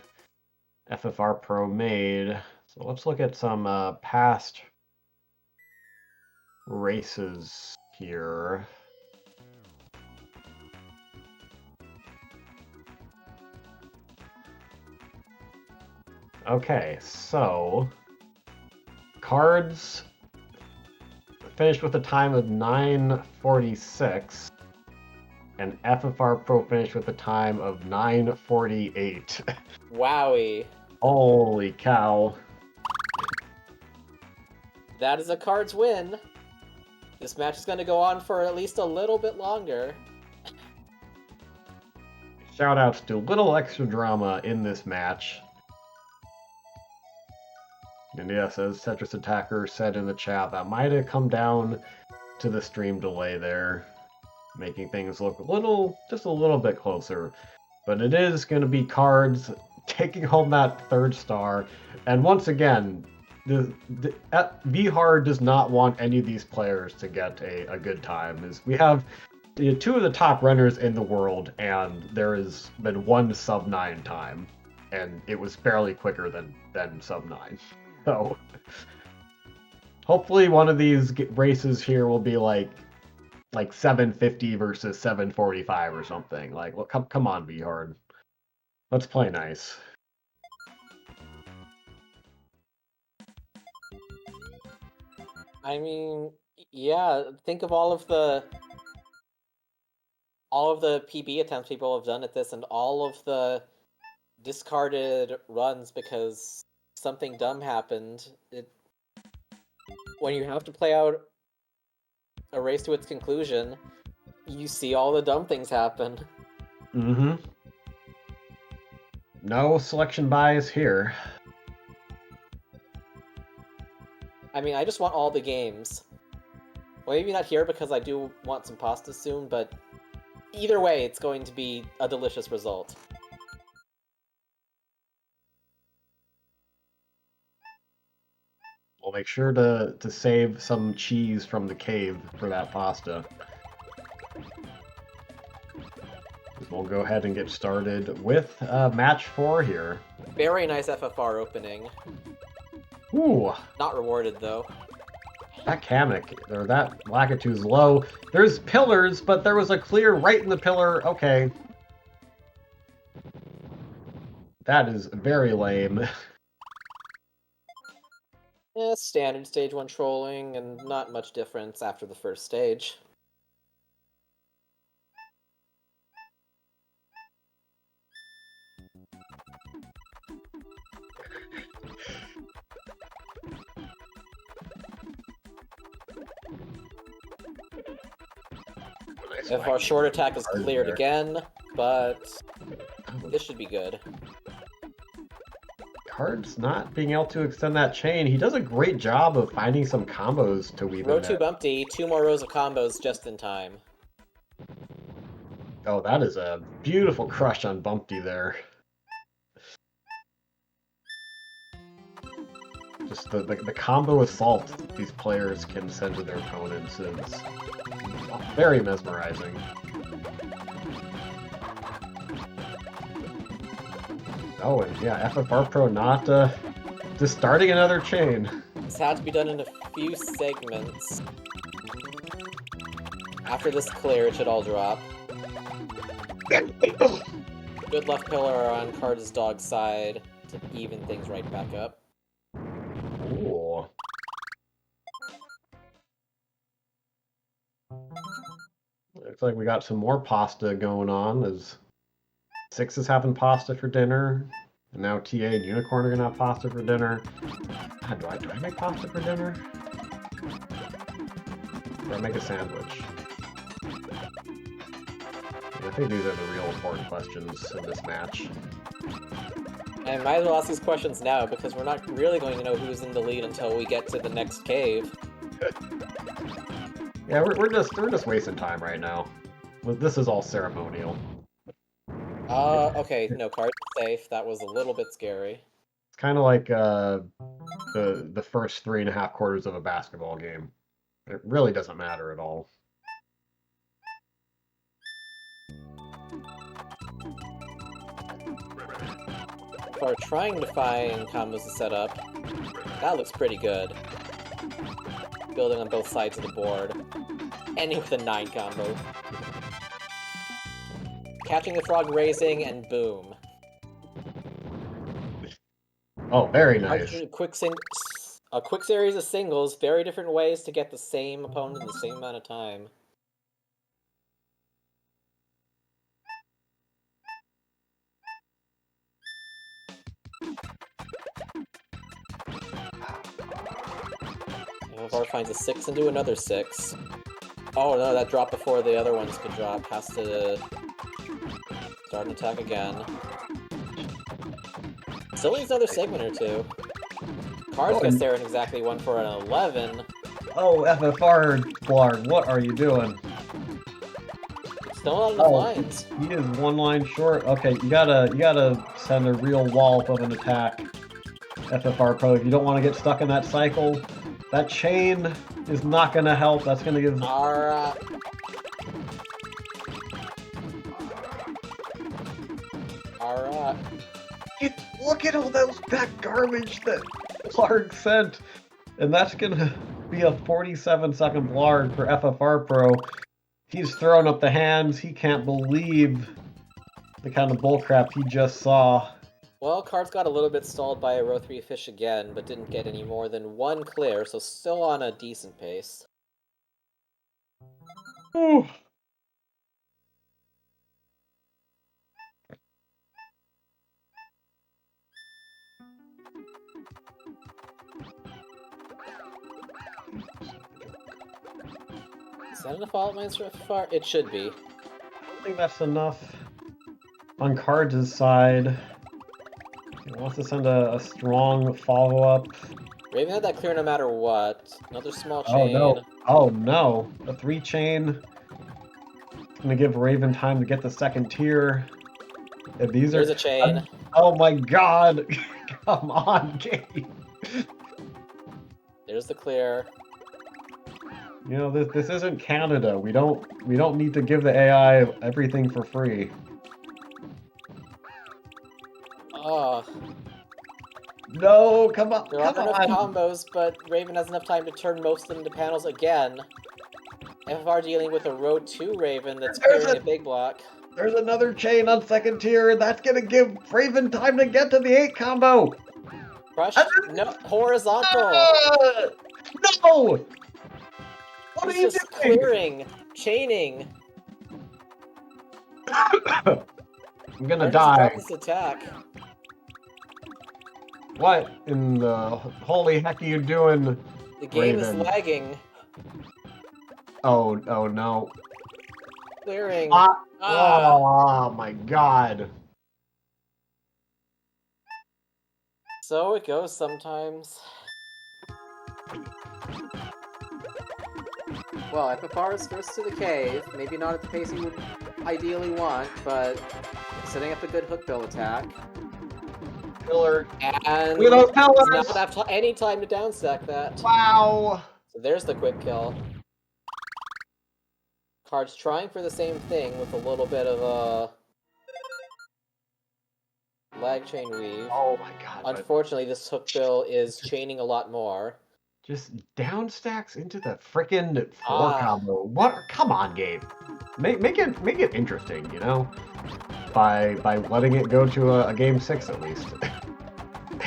FFR Pro made. So let's look at some past races here. Okay, so Cards finished with a time of 9:46, and FFR Pro finished with a time of 9:48. Wowie. Holy cow. That is a Cards win. This match is going to go on for at least a little bit longer. Shoutouts to a little extra drama in this match. And yes, as Tetris Attacker said in the chat, that might have come down to the stream delay there, making things look just a little bit closer. But it is going to be Cards taking home that third star. And once again, VHard does not want any of these players to get a good time. As we have two of the top runners in the world, and there has been one sub-9 time, and it was barely quicker than sub-9. So hopefully one of these races here will be like like 750 versus 745 or something. Like, well, come on, be hard. Let's play nice. I mean, yeah, think of all of the PB attempts people have done at this and all of the discarded runs because something dumb happened. When you have to play out a race to its conclusion, you see all the dumb things happen. Mm-hmm. No selection bias here. I mean, I just want all the games. Well, maybe not here because I do want some pasta soon, but either way, it's going to be a delicious result. We'll make sure to save some cheese from the cave for that pasta. We'll go ahead and get started with match 4 here. Very nice FFR opening. Ooh. Not rewarded, though. That Kamek, or that Lakitu's low. There's pillars, but there was a clear right in the pillar. Okay. That is very lame. Yeah, standard stage 1 trolling, and not much difference after the first stage. If our short attack is cleared again, but this should be good. Card's not being able to extend that chain. He does a great job of finding some combos to weave in. Row 2 Bumpty, 2 more rows of combos just in time. Oh, that is a beautiful crush on Bumpty there. Just the combo assault these players can send to their opponents is very mesmerizing. Oh, and yeah, FFR Pro not just starting another chain. This had to be done in a few segments. After this clear, it should all drop. Good left pillar on Cards' dog side to even things right back up. Ooh. Looks like we got some more pasta going on as Six is having pasta for dinner. And now TA and Unicorn are gonna have pasta for dinner. God, do I make pasta for dinner? Or I make a sandwich? I think these are the real important questions in this match. And might as well ask these questions now, because we're not really going to know who's in the lead until we get to the next cave. Yeah, we're just wasting time right now. This is all ceremonial. Okay, no, Card's safe. That was a little bit scary. It's kind of like the first 3.5 quarters of a basketball game. It really doesn't matter at all. Are trying to find combos to set up. That looks pretty good. Building on both sides of the board. Ending with a 9 combo. Catching the frog raising, and boom. Oh, very nice. A quick series of singles, very different ways to get the same opponent in the same amount of time. FFR finds a 6 into another 6. Oh no, that dropped before the other ones could drop. Has to start an attack again. Still needs another segment or two. Cards gets there in exactly 1 for an 11. Oh, FFR Blarg, what are you doing? Still not enough lines. He is 1 line short. Okay, you gotta send a real wallop of an attack. FFR Pro, if you don't want to get stuck in that cycle, that chain is not gonna help. That's gonna give. Alright. Look at all that garbage that Blarg sent, and that's gonna be a 47-second Blarg for FFR Pro. He's throwing up the hands. He can't believe the kind of bullcrap he just saw. Well, Cards got a little bit stalled by a row 3 fish again, but didn't get any more than one clear, so still on a decent pace. Ooh. Is that enough alt mines for FFR? It should be. I don't think that's enough on Cards' side. He wants to send a strong follow-up. Raven had that clear no matter what. Another small Oh chain. no. Oh no. A 3-chain. It's gonna give Raven time to get the second tier. And these There's are a chain. Oh my god. Come on, game. There's the clear. You know, this isn't Canada. We don't need to give the AI everything for free. Oh, No, come on. there aren't Come enough on. combos, but Raven has enough time to turn most of them into panels again. FFR dealing with a row 2 Raven that's There's carrying a- a big block. There's another chain on second tier, and that's gonna give Raven time to get to the 8 combo. Crushed? No, horizontal! Ah! No! What are He's you just doing? clearing, chaining. I'm gonna Or just die. got this attack. What in the holy heck are you doing? The game Raven. is lagging. Oh no. Clearing. Ah! Ah. Oh my god. So it goes sometimes. Well, FFR is first to the cave. Maybe not at the pace you would ideally want, but setting up a good hook bill attack. Pillar. And Look at those does pillars! not have any time to downstack that. Wow. So there's the quick kill. Card's trying for the same thing with a little bit of a lag chain weave. Oh my god. but Unfortunately, this hook bill is chaining a lot more. Just down stacks into the frickin' 4 Ah. combo. What? Come on, Gabe. Make it interesting, you know? By letting it go to a game 6 at least.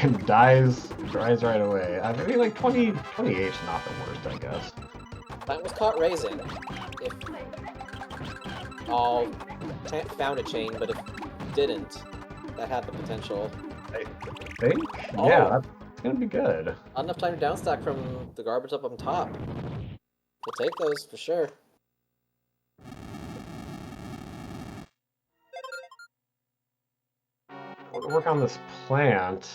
And dies right away. I mean, like 28 is not the worst, I guess. That was caught raising. If all found a chain, but if didn't, that had the potential. I think. Oh. Yeah, that's gonna be good. Not enough time to downstack from the garbage up on top. We'll take those for sure. We'll work on this plant.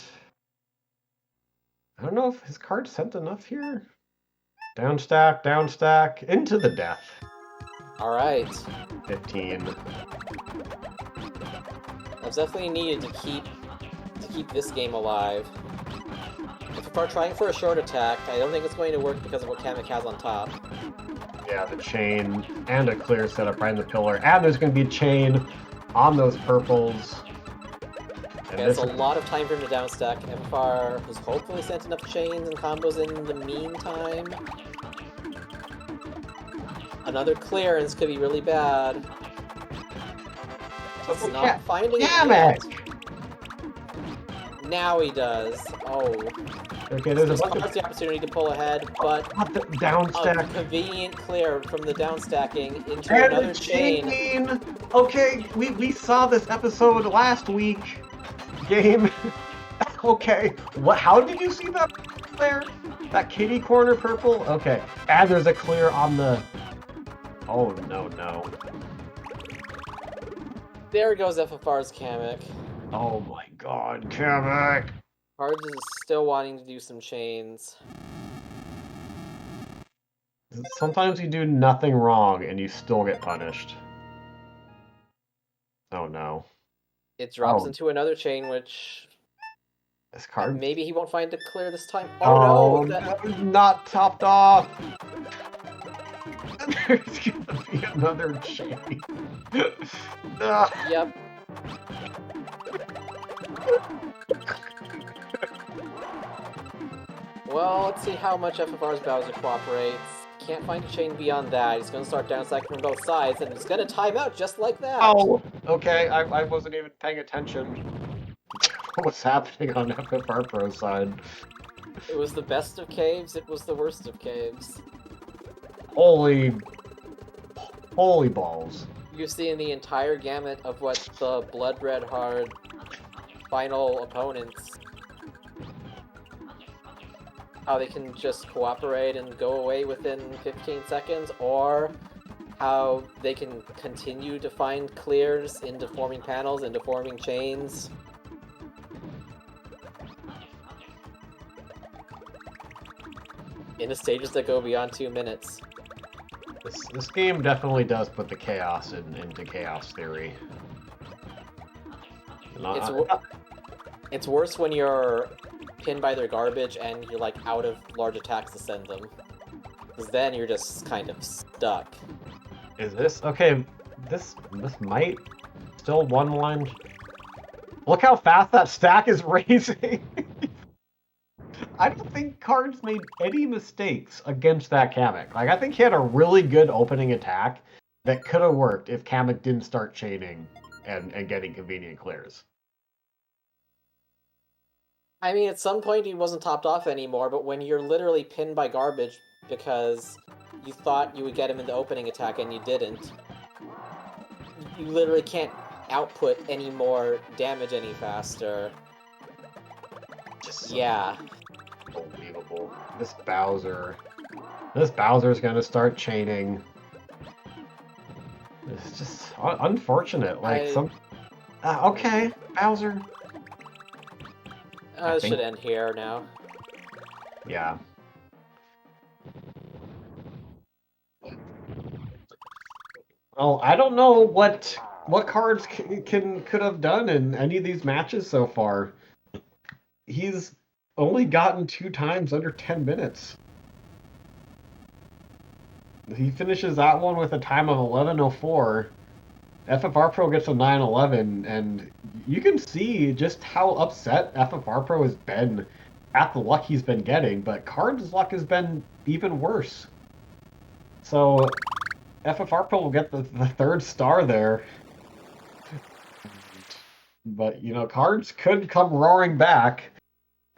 I don't know if his card sent enough here. Down stack, into the death. Alright. 15. That's definitely needed to keep this game alive. If we're trying for a short attack, I don't think it's going to work because of what Kamek has on top. Yeah, the chain and a clear setup right in the pillar. And there's going to be a chain on those purples. And Okay, that's this a lot of time for him to downstack. FFR has hopefully sent enough chains and combos in the meantime. Another clearance could be really bad. It's not finding it Damn yet. it! Now he does. Oh. Okay, there's a This bunch has of the opportunity to pull ahead, but down a stack. convenient clear from the downstacking into And another the chain. chain! Okay, we saw this episode last week. Game. Okay, what? How did you see that clear? That kitty corner purple? Okay, and there's a clear on the. Oh no. There goes FFR's Kamek. Oh my god, Kamek! Cards is still wanting to do some chains. Sometimes you do nothing wrong and you still get punished. Oh no. It drops Oh. into another chain, which This card. maybe he won't find it clear this time. Oh, Oh, no! That... no, not topped off! There's gonna be another chain. Ugh. Yep. Well, let's see how much FFR's Bowser cooperates. can't find a chain beyond that. He's gonna start down stacking from both sides, and he's gonna time out just like that. Oh, okay. I wasn't even paying attention. What's happening on FFR Pro's side? It was the best of caves, it was the worst of caves. Holy balls. You're seeing the entire gamut of what the blood red hard final opponents, how they can just cooperate and go away within 15 seconds, or how they can continue to find clears into forming panels, into forming chains. Into stages that go beyond 2 minutes. This game definitely does put the chaos into chaos theory. It's worse when you're pinned by their garbage and you're like out of large attacks to send them. Because then you're just kind of stuck. Is this okay? This might still one line. Look how fast that stack is raising. I don't think Cards made any mistakes against that Kamek. Like, I think he had a really good opening attack that could have worked if Kamek didn't start chaining and getting convenient clears. I mean, at some point he wasn't topped off anymore, but when you're literally pinned by garbage because you thought you would get him in the opening attack and you didn't, you literally can't output any more damage any faster. Just Yeah. Unbelievable. This Bowser's gonna start chaining. It's just unfortunate. Like okay, Bowser. This should end here now. Yeah. Oh, I don't know what Cards could have done in any of these matches so far. He's only gotten 2 times under 10 minutes. He finishes that one with a time of 11:04. FFR Pro gets a 9:11, and you can see just how upset FFR Pro has been at the luck he's been getting, but Cards' luck has been even worse. So FFR Pro will get the 3rd star there. But, you know, Cards could come roaring back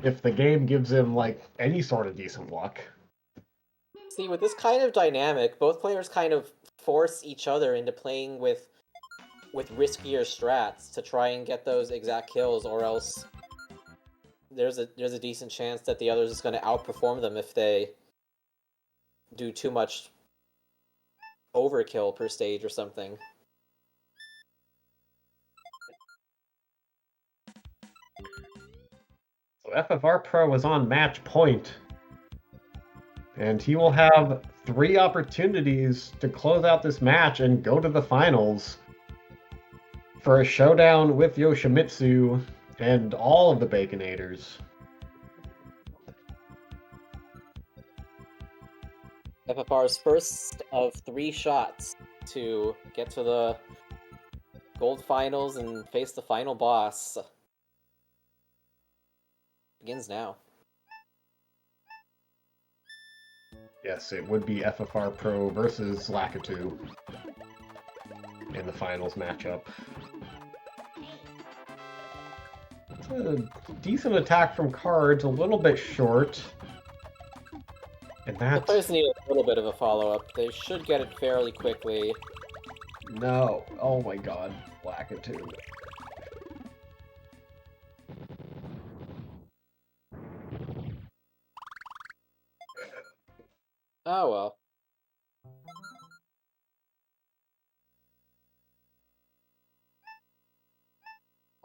if the game gives him, like, any sort of decent luck. See, with this kind of dynamic, both players kind of force each other into playing with riskier strats to try and get those exact kills, or else there's a decent chance that the other is going to outperform them if they do too much overkill per stage or something. So FFR Pro is on match point, and he will have 3 opportunities to close out this match and go to the finals for a showdown with Yoshimitsu and all of the Baconators. FFR's first of 3 shots to get to the gold finals and face the final boss begins now. Yes, it would be FFR Pro versus Lakitu in the finals matchup. It's a decent attack from Cards, a little bit short. And The that's... players need a little bit of a follow-up. They should get it fairly quickly. No. Oh my god. Lakitu. Oh well.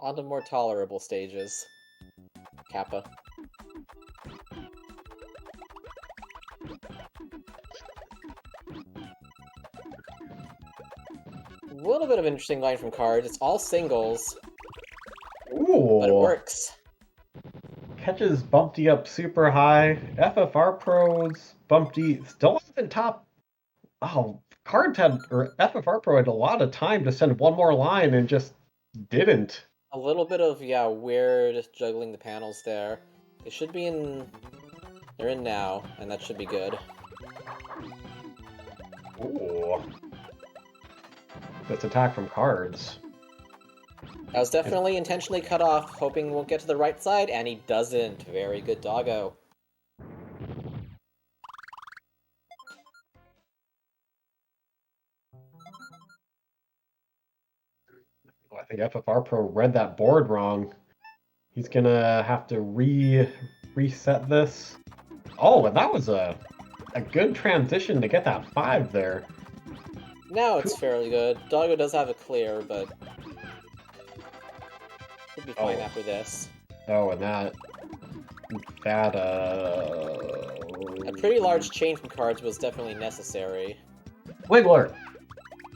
On to more tolerable stages. Kappa. A little bit of an interesting line from Cards. It's all singles, Ooh. but it works. Catches Bumpty up super high. FFR Pros, Bumpty still haven't top. Oh, Cards had, or FFR Pro had a lot of time to send one more line and just didn't. A little bit of, yeah, weird juggling the panels there. They should be in... They're in now, and that should be good. Ooh. This attack from cards. That was definitely intentionally cut off, hoping we'll get to the right side, and he doesn't. Very good doggo. Oh, I think FFR Pro read that board wrong. He's gonna have to reset this. Oh, and that was a good transition to get that 5 there. Now it's fairly good. Doggo does have a clear, but should be fine after this. Oh, and that A pretty large chain from cards was definitely necessary. Wiggler!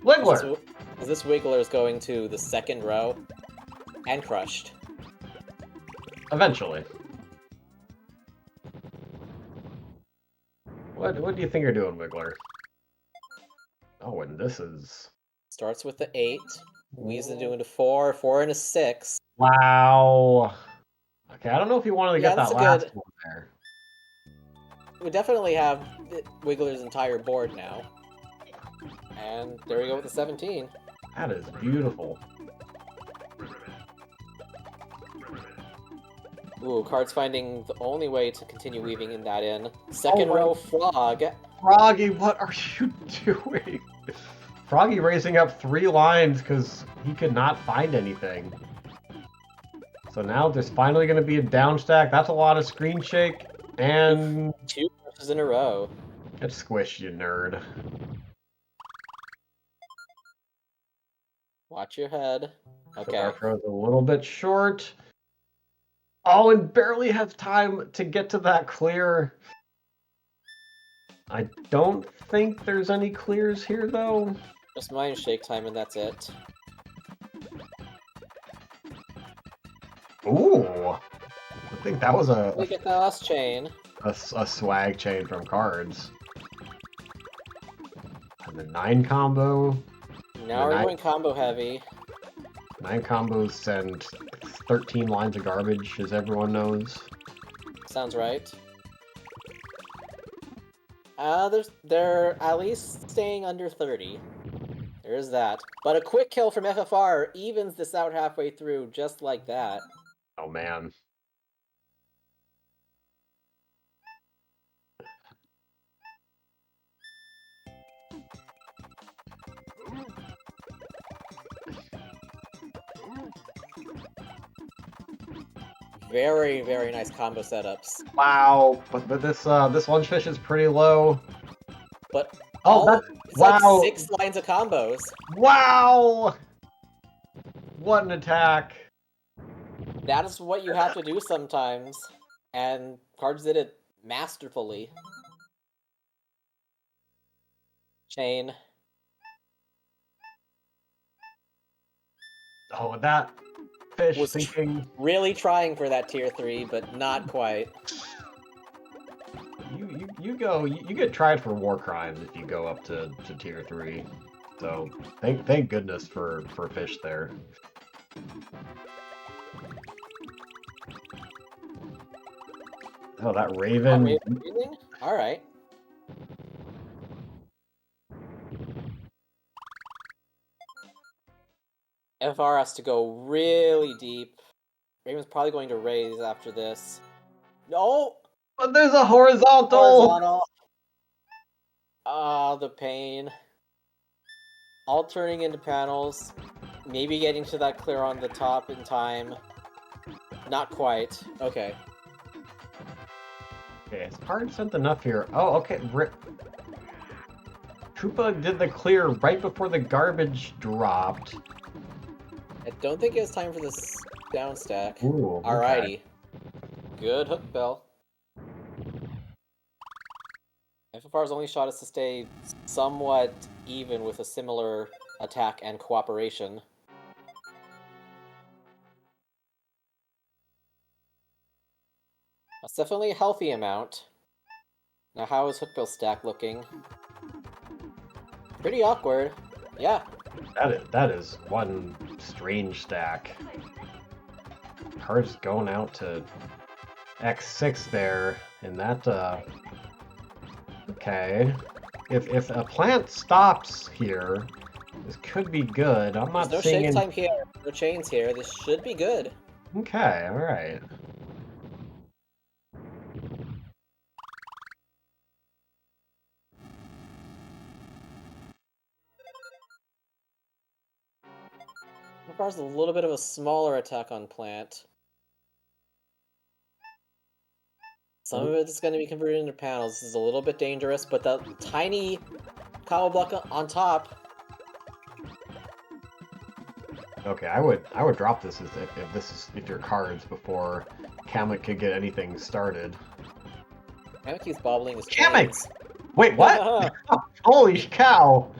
Wiggler! This Wiggler is going to the second row and crushed. Eventually. What do you think you're doing, Wiggler? Oh, and this is... Starts with the 8, weaves into a 4, 4 and a 6. Wow! Okay, I don't know if you wanted to get that's that a last good- one there. We definitely have Wiggler's entire board now. And there we go with the 17. That is beautiful. Ooh, cards finding the only way to continue weaving in that in. Second row Frog. Froggy, what are you doing? Froggy raising up 3 lines because he could not find anything. So now there's finally going to be a down stack. That's a lot of screen shake. And... 2 crushes in a row. Get squished, you nerd. Watch your head. Okay. Our throw's a little bit short. Oh, and barely has time to get to that clear. I don't think there's any clears here, though. Just mine shake time and that's it. Ooh! I think that was We get the last chain. a swag chain from cards. And the 9 combo. Now we're going combo heavy. 9 combos send 13 lines of garbage, as everyone knows. Sounds right. They're at least staying under 30. There's that. But a quick kill from FFR evens this out halfway through, just like that. Oh man. Very, very nice combo setups. Wow, but this lunchfish is pretty low. But It's like 6 lines of combos. Wow! What an attack! That is what you have to do sometimes. And cards did it masterfully. Chain. Oh, that fish Was thinking really trying for that tier 3, but not quite. you get tried for war crimes if you go up to tier 3. So thank goodness for fish there. Oh, that Raven. Alright. FR has to go really deep. Raven's probably going to raise after this. No! But there's a horizontal! Horizontal! Ah, the pain. All turning into panels. Maybe getting to that clear on the top in time. Not quite. Okay. Okay, it's hard sent enough here. Oh, okay. Troopa did the clear right before the garbage dropped. I don't think it was time for this down stack. Ooh, okay. Alrighty. Good hook bell. FFR's only shot is to stay somewhat even with a similar attack and cooperation. That's definitely a healthy amount. Now how is hookbill stack looking? Pretty awkward. Yeah. That is one strange stack. Card's going out to X6 there, and that, okay. if a plant stops here, this could be good. I'm not There's no seeing shake any... time here. No chains here. This should be good. Okay, all right. FFR's a little bit of a smaller attack on plant. Some of it is going to be converted into panels. This is a little bit dangerous, but the tiny combo block on top. Okay, I would drop this if your cards before Kamek could get anything started. Kamek keeps bobbling his Kamek! chains. Wait, what? Holy cow!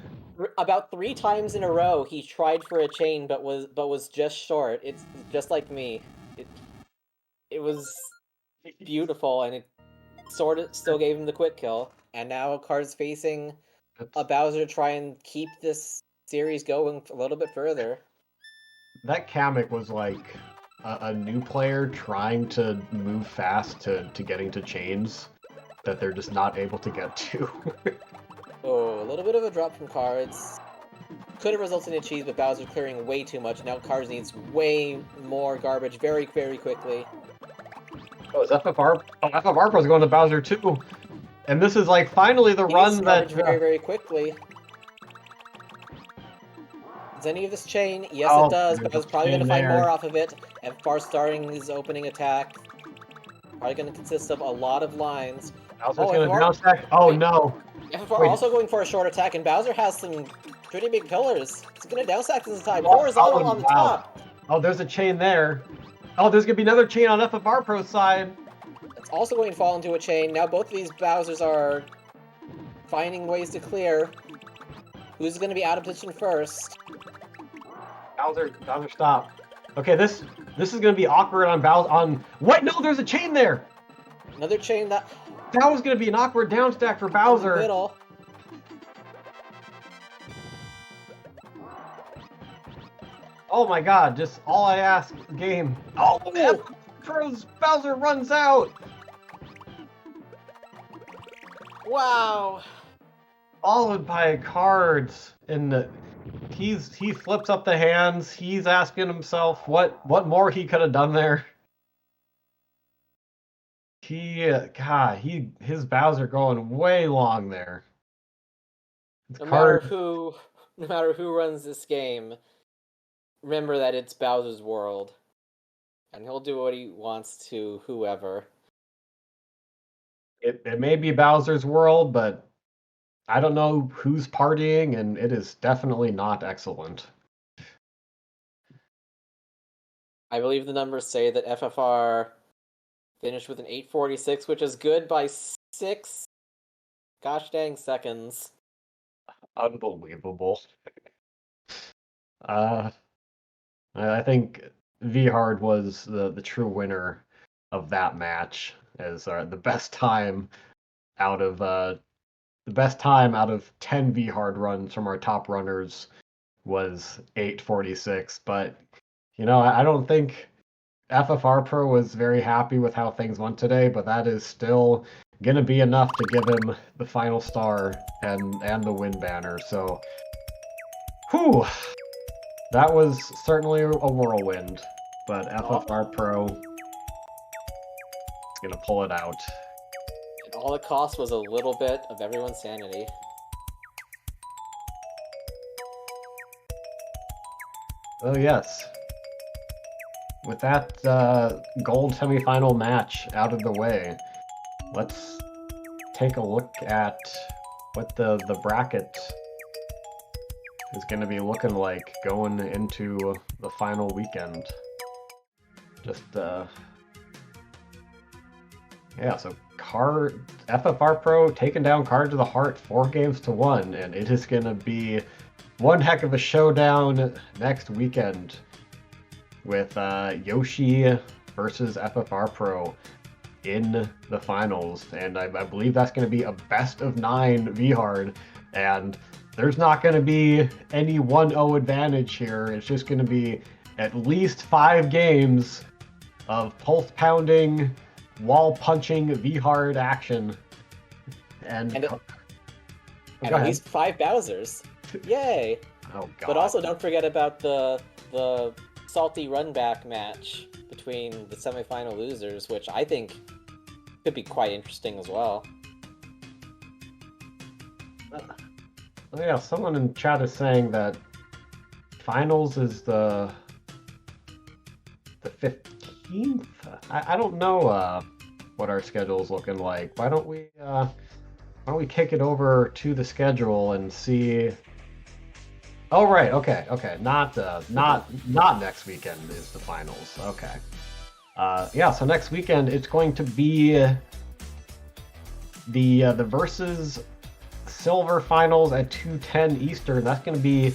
About 3 times in a row, he tried for a chain, but was just short. It's just like me. It was beautiful, and it sort of still gave him the quick kill. And now Card's facing a Bowser to try and keep this series going a little bit further. That Kamek was like a new player trying to move fast to getting to chains that they're just not able to get to. Oh, a little bit of a drop from Cards. Could have resulted in a cheese, but Bowser clearing way too much. Now Cards needs way more garbage very, very quickly. Oh, is FFR? Oh, FFR Pro's going to Bowser too. And this is like finally the run that... very, very quickly. Does any of this chain? Yes, Oh, it does, but I was probably going to chain find there. more off of it. FFR starting his opening attack. Probably going to consist of a lot of lines. Bowser's Oh, going to FFR down stack. Oh, wait. no. FFR Wait. also going for a short attack, and Bowser has some pretty big pillars. He's going to down stack this time. Oh, Horizontal oh, on the wow. top. Oh, there's a chain there. Oh, there's going to be another chain on FFR Pro's side. It's also going to fall into a chain. Now both of these Bowsers are finding ways to clear. Who's going to be out of position first? Bowser, stop. Okay, this is going to be awkward on Bowser. On what? No, there's a chain there. Another chain that That was going to be an awkward down stack for in the Bowser. middle. Oh my God! Just all I ask, game. Oh, Ooh. Bowser runs out. Wow. Followed by cards, and he flips up the hands. He's asking himself what more he could have done there. His Bowser going way long there. It's No card. matter who runs this game, remember that it's Bowser's world. And he'll do what he wants to whoever. It may be Bowser's world, but I don't know who's partying, and it is definitely not excellent. I believe the numbers say that FFR finished with an 846, which is good by 6 gosh dang seconds. Unbelievable. I think V-Hard was the true winner of that match, as the best time out of 10 V-Hard runs from our top runners was 846. But I don't think FFR Pro was very happy with how things went today, but that is still gonna be enough to give him the final star and the win banner. So, whew, that was certainly a whirlwind, but FFR Pro is gonna pull it out. And all it cost was a little bit of everyone's sanity. Oh yes. With that gold semifinal match out of the way, let's take a look at what the bracket is going to be looking like going into the final weekend. Just yeah, so FFR Pro taking down Cards of the Heart 4-1, and it is going to be one heck of a showdown next weekend with Yoshi versus FFR Pro in the finals. And I believe that's going to be a best of 9 V-Hard, and there's not going to be any 1-0 advantage here. It's just going to be at least 5 games of pulse pounding, wall punching V-Hard action. And And Go at ahead. least 5 Bowsers. Yay! Oh god. But also don't forget about the salty run back match between the semifinal losers, which I think could be quite interesting as well. Oh yeah, someone in chat is saying that finals is the 15th. I don't know what our schedule is looking like. Why don't we kick it over to the schedule and see? Oh right, okay. Not next weekend is the finals. Okay. Yeah, so next weekend it's going to be the Versus Silver Finals at 2:10 Eastern. That's going to be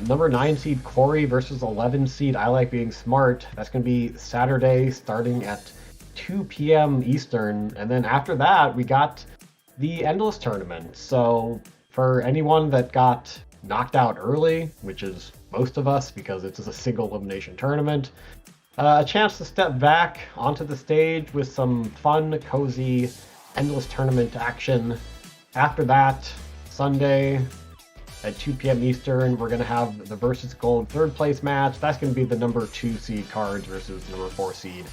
number 9 seed Corey versus 11 seed I Like Being Smart. That's going to be Saturday starting at 2 p.m. Eastern. And then after that, we got the Endless Tournament. So for anyone that got knocked out early, which is most of us because it's just a single elimination tournament, a chance to step back onto the stage with some fun, cozy Endless Tournament action. After that, Sunday at 2 p.m. Eastern, we're going to have the Versus Gold third place match. That's going to be the number 2 seed Cards versus number 4 seed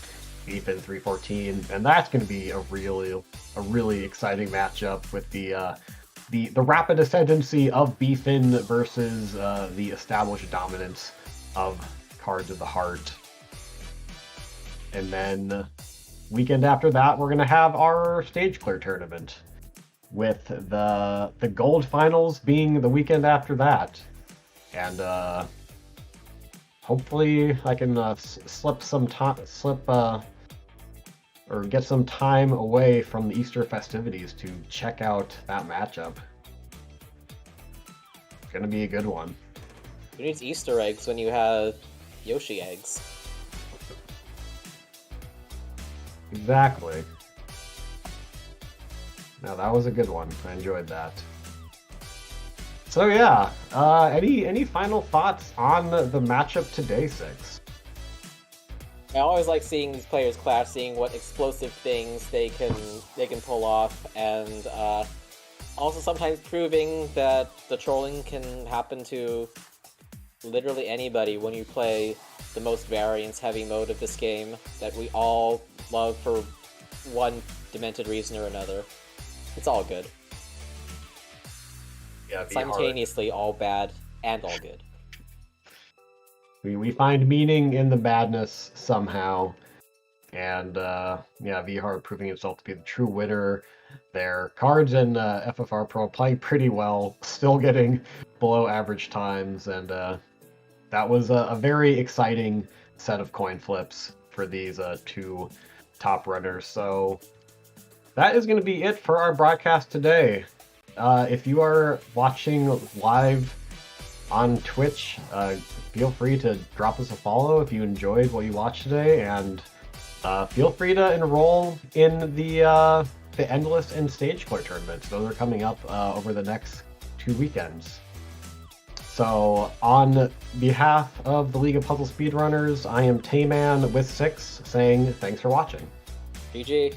Ethan 314, and that's going to be a really exciting matchup with the rapid ascendancy of Beefin versus the established dominance of Cards of the Heart. And then weekend after that, we're going to have our stage clear tournament, with the gold finals being the weekend after that. And hopefully I can or get some time away from the Easter festivities to check out that matchup. It's gonna be a good one. Who needs Easter eggs when you have Yoshi eggs? Exactly. Now that was a good one. I enjoyed that. So yeah, any final thoughts on the matchup today, Six? I always like seeing these players clash, seeing what explosive things they can pull off, and also sometimes proving that the trolling can happen to literally anybody when you play the most variance heavy mode of this game that we all love for one demented reason or another. It's all good. Yeah, simultaneously all bad and all good. We find meaning in the madness somehow, and yeah, V-Hard proving itself to be the true winner there. Cards and FFR Pro playing pretty well, still getting below average times, and that was a very exciting set of coin flips for these two top runners. So that is going to be it for our broadcast today. If you are watching live on Twitch, feel free to drop us a follow if you enjoyed what you watched today, and feel free to enroll in the Endless and Stage Clear tournaments. Those are coming up over the next 2 weekends. So on behalf of the League of Puzzle Speedrunners, I am Tayman with 6 saying thanks for watching. GG.